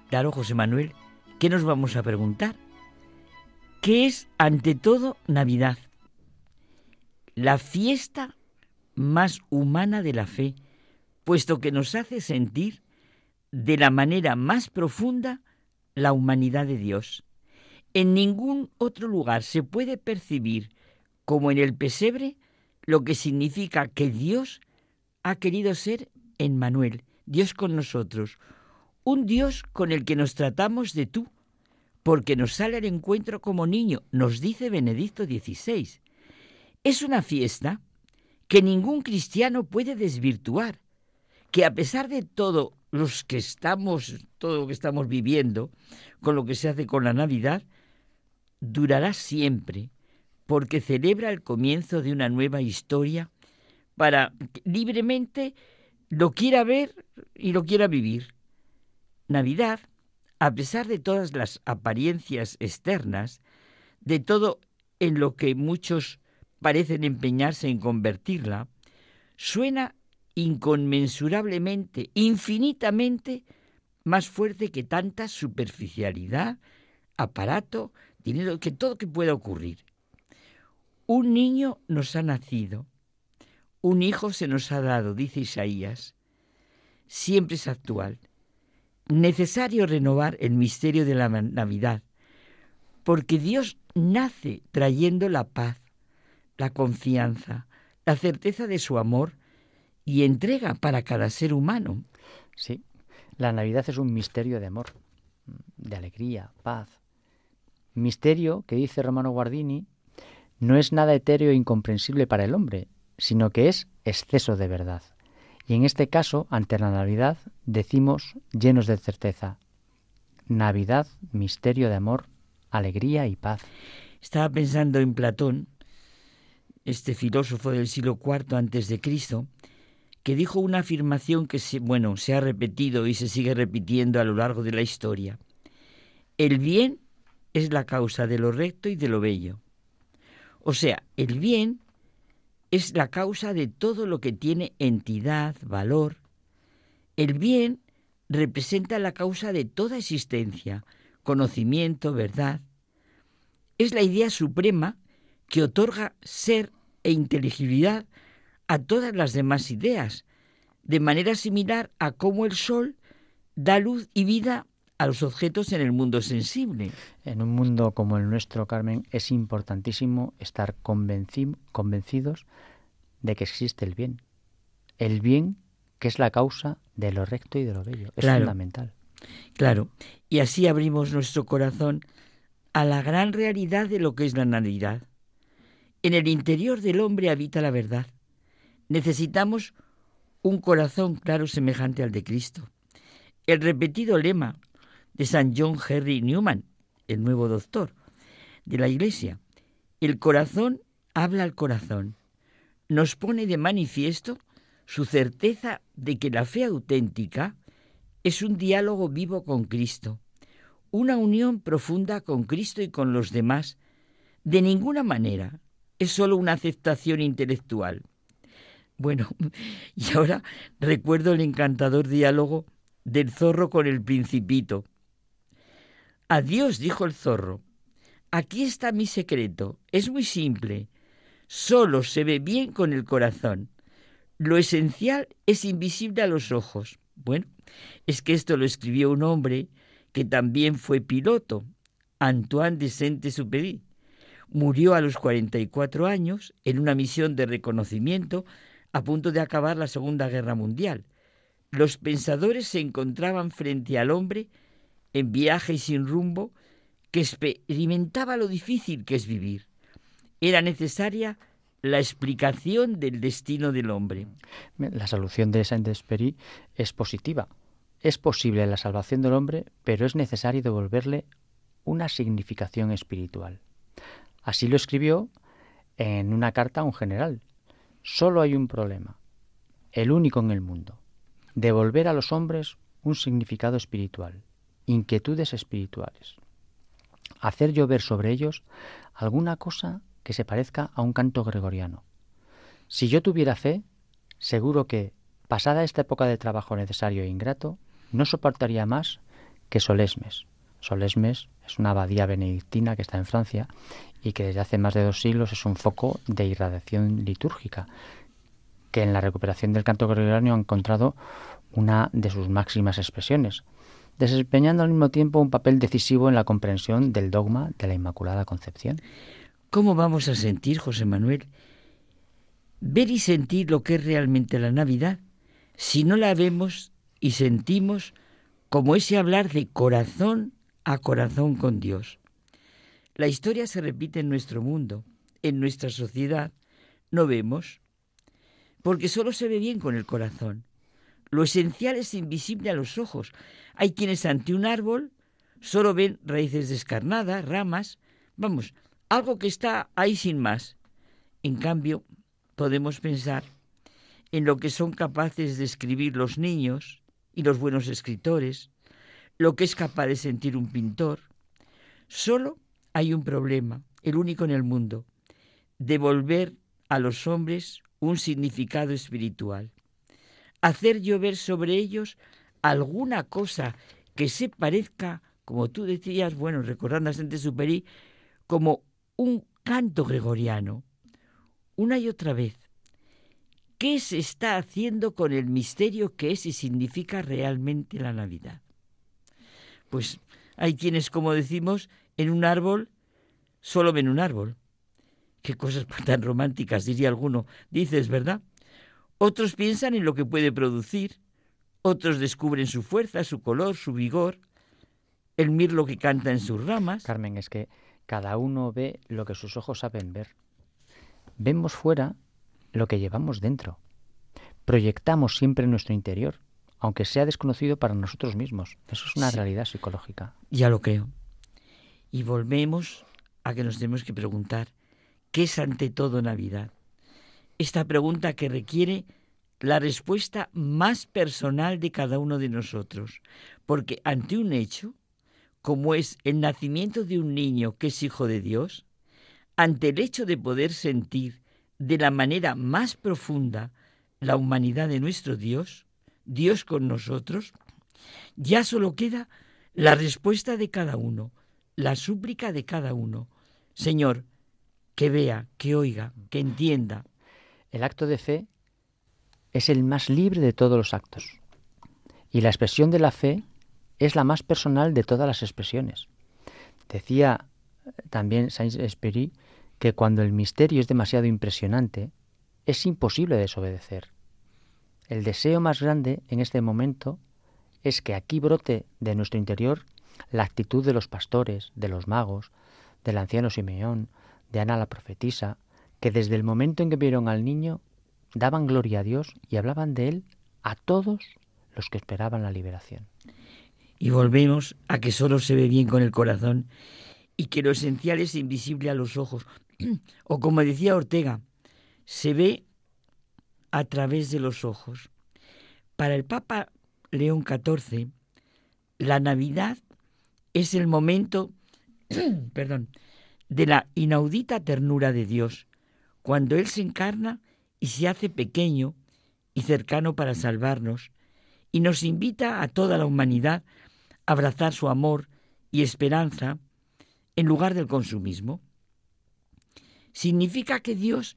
J: Claro, José Manuel, ¿qué nos vamos a preguntar? ¿Qué es, ante todo, Navidad? La fiesta más humana de la fe, puesto que nos hace sentir de la manera más profunda la humanidad de Dios. En ningún otro lugar se puede percibir, como en el pesebre, lo que significa que Dios ha querido ser Emmanuel, Dios con nosotros, un Dios con el que nos tratamos de tú, porque nos sale al encuentro como niño, nos dice Benedicto XVI. Es una fiesta que ningún cristiano puede desvirtuar, que a pesar de todo lo que estamos viviendo, con lo que se hace con la Navidad, durará siempre, porque celebra el comienzo de una nueva historia para que libremente lo quiera ver y lo quiera vivir. Navidad, a pesar de todas las apariencias externas, de todo en lo que muchos parecen empeñarse en convertirla, suena inconmensurablemente, infinitamente más fuerte que tanta superficialidad, aparato, dinero, que todo que pueda ocurrir. Un niño nos ha nacido, un hijo se nos ha dado, dice Isaías. Siempre es actual. Necesario renovar el misterio de la Navidad, porque Dios nace trayendo la paz, la confianza, la certeza de su amor y entrega para cada ser humano.
K: Sí, la Navidad es un misterio de amor, de alegría, paz. Misterio que, dice Romano Guardini, no es nada etéreo e incomprensible para el hombre, sino que es exceso de verdad. Y en este caso, ante la Navidad, decimos llenos de certeza: Navidad, misterio de amor, alegría y paz.
J: Estaba pensando en Platón, este filósofo del siglo IV antes de Cristo, que dijo una afirmación que se ha repetido y se sigue repitiendo a lo largo de la historia. El bien es la causa de lo recto y de lo bello. O sea, el bien es la causa de todo lo que tiene entidad, valor. El bien representa la causa de toda existencia, conocimiento, verdad. Es la idea suprema que otorga ser e inteligibilidad a todas las demás ideas, de manera similar a cómo el sol da luz y vida a los objetos en el mundo sensible.
K: En un mundo como el nuestro, Carmen, es importantísimo estar convencidos de que existe el bien. El bien que es la causa de lo recto y de lo bello. Es fundamental.
J: Claro, y así abrimos nuestro corazón a la gran realidad de lo que es la Navidad. En el interior del hombre habita la verdad. Necesitamos un corazón claro semejante al de Cristo. El repetido lema de San John Henry Newman, el nuevo doctor de la Iglesia, el corazón habla al corazón, nos pone de manifiesto su certeza de que la fe auténtica es un diálogo vivo con Cristo, una unión profunda con Cristo y con los demás. De ninguna manera es solo una aceptación intelectual. Bueno, y ahora recuerdo el encantador diálogo del zorro con el Principito. Adiós, dijo el zorro. Aquí está mi secreto. Es muy simple. Solo se ve bien con el corazón. Lo esencial es invisible a los ojos. Bueno, es que esto lo escribió un hombre que también fue piloto, Antoine de Saint-Exupéry. Murió a los 44 años en una misión de reconocimiento a punto de acabar la Segunda Guerra Mundial. Los pensadores se encontraban frente al hombre en viaje y sin rumbo, que experimentaba lo difícil que es vivir. Era necesaria la explicación del destino del hombre.
K: La solución de Saint-Exupéry es positiva. Es posible la salvación del hombre, pero es necesario devolverle una significación espiritual. Así lo escribió en una carta a un general. Solo hay un problema, el único en el mundo: devolver a los hombres un significado espiritual, inquietudes espirituales, hacer llover sobre ellos alguna cosa que se parezca a un canto gregoriano. Si yo tuviera fe, seguro que, pasada esta época de trabajo necesario e ingrato, no soportaría más que Solesmes. Solesmes es una abadía benedictina que está en Francia y que desde hace más de 2 siglos es un foco de irradiación litúrgica, que en la recuperación del canto gregoriano ha encontrado una de sus máximas expresiones, desempeñando al mismo tiempo un papel decisivo en la comprensión del dogma de la Inmaculada Concepción.
J: ¿Cómo vamos a sentir, José Manuel, ver y sentir lo que es realmente la Navidad, si no la vemos y sentimos como ese hablar de corazón a corazón con Dios? La historia se repite en nuestro mundo, en nuestra sociedad. No vemos. porque solo se ve bien con el corazón. Lo esencial es invisible a los ojos. Hay quienes ante un árbol solo ven raíces descarnadas, ramas, vamos, algo que está ahí sin más. En cambio, podemos pensar en lo que son capaces de escribir los niños y los buenos escritores, lo que es capaz de sentir un pintor. Solo hay un problema, el único en el mundo: devolver a los hombres un significado espiritual, hacer llover sobre ellos alguna cosa que se parezca, como tú decías, bueno, recordando a Saint-Exupéry, como un canto gregoriano, una y otra vez. ¿Qué se está haciendo con el misterio que es y significa realmente la Navidad? Pues hay quienes, como decimos, en un árbol solo ven un árbol. Qué cosas tan románticas, diría alguno. Dices, ¿verdad? Otros piensan en lo que puede producir, otros descubren su fuerza, su color, su vigor, el mirlo que canta en sus ramas.
K: Carmen, es que cada uno ve lo que sus ojos saben ver. Vemos fuera lo que llevamos dentro. Proyectamos siempre en nuestro interior, aunque sea desconocido para nosotros mismos. Eso es una realidad psicológica.
J: Ya lo creo. Y volvemos a que nos tenemos que preguntar, ¿qué es ante todo Navidad? Esta pregunta que requiere la respuesta más personal de cada uno de nosotros, porque ante un hecho, como es el nacimiento de un niño que es hijo de Dios, ante el hecho de poder sentir de la manera más profunda la humanidad de nuestro Dios, Dios con nosotros, ya solo queda la respuesta de cada uno, la súplica de cada uno. Señor, que vea, que oiga, que entienda.
K: El acto de fe es el más libre de todos los actos. Y la expresión de la fe es la más personal de todas las expresiones. Decía también Saint-Exupéry que cuando el misterio es demasiado impresionante, es imposible desobedecer. El deseo más grande en este momento es que aquí brote de nuestro interior la actitud de los pastores, de los magos, del anciano Simeón, de Ana la profetisa, que desde el momento en que vieron al niño daban gloria a Dios y hablaban de él a todos los que esperaban la liberación.
J: Y volvemos a que solo se ve bien con el corazón y que lo esencial es invisible a los ojos. O como decía Ortega, se ve a través de los ojos. Para el Papa León XIV, la Navidad es el momento de la inaudita ternura de Dios, cuando Él se encarna y se hace pequeño y cercano para salvarnos, y nos invita a toda la humanidad a abrazar su amor y esperanza en lugar del consumismo. Significa que Dios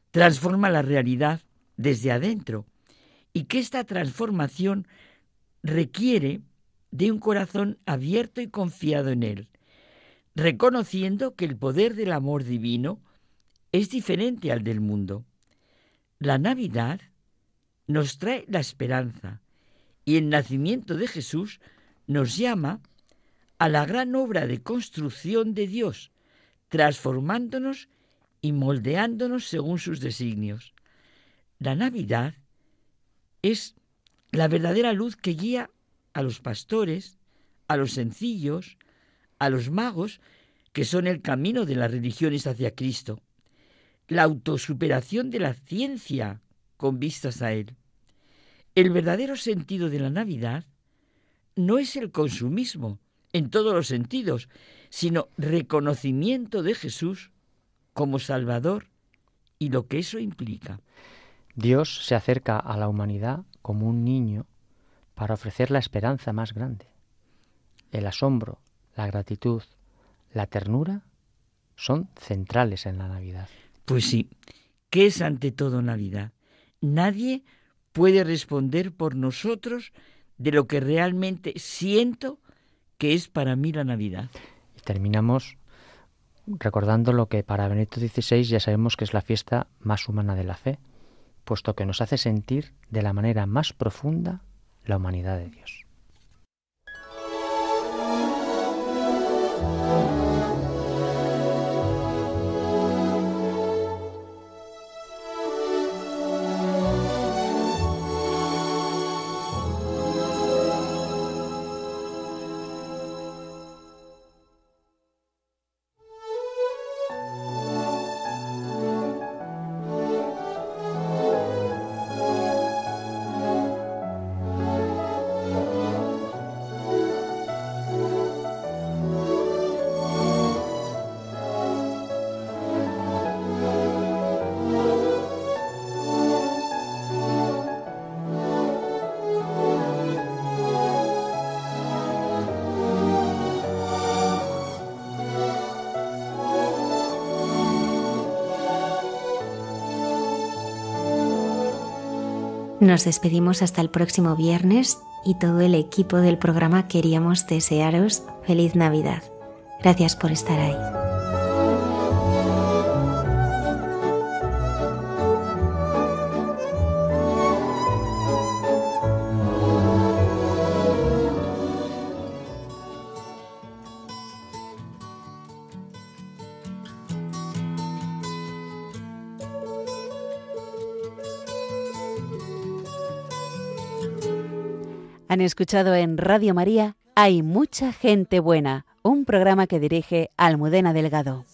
J: transforma la realidad desde adentro y que esta transformación requiere de un corazón abierto y confiado en Él, reconociendo que el poder del amor divino es diferente al del mundo. La Navidad nos trae la esperanza y el nacimiento de Jesús nos llama a la gran obra de construcción de Dios, transformándonos y moldeándonos según sus designios. La Navidad es la verdadera luz que guía a los pastores, a los sencillos, a los magos, que son el camino de las religiones hacia Cristo. La autosuperación de la ciencia con vistas a Él. El verdadero sentido de la Navidad no es el consumismo en todos los sentidos, sino reconocimiento de Jesús como Salvador y lo que eso implica.
K: Dios se acerca a la humanidad como un niño para ofrecer la esperanza más grande. El asombro, la gratitud, la ternura son centrales en la Navidad.
J: Pues sí, ¿qué es ante todo Navidad? Nadie puede responder por nosotros de lo que realmente siento que es para mí la Navidad.
K: Y terminamos recordando lo que para Benedicto XVI ya sabemos que es la fiesta más humana de la fe, puesto que nos hace sentir de la manera más profunda la humanidad de Dios.
C: Nos despedimos hasta el próximo viernes y todo el equipo del programa queríamos desearos feliz Navidad. Gracias por estar ahí.
A: Han escuchado en Radio María Hay mucha gente buena, un programa que dirige Almudena Delgado.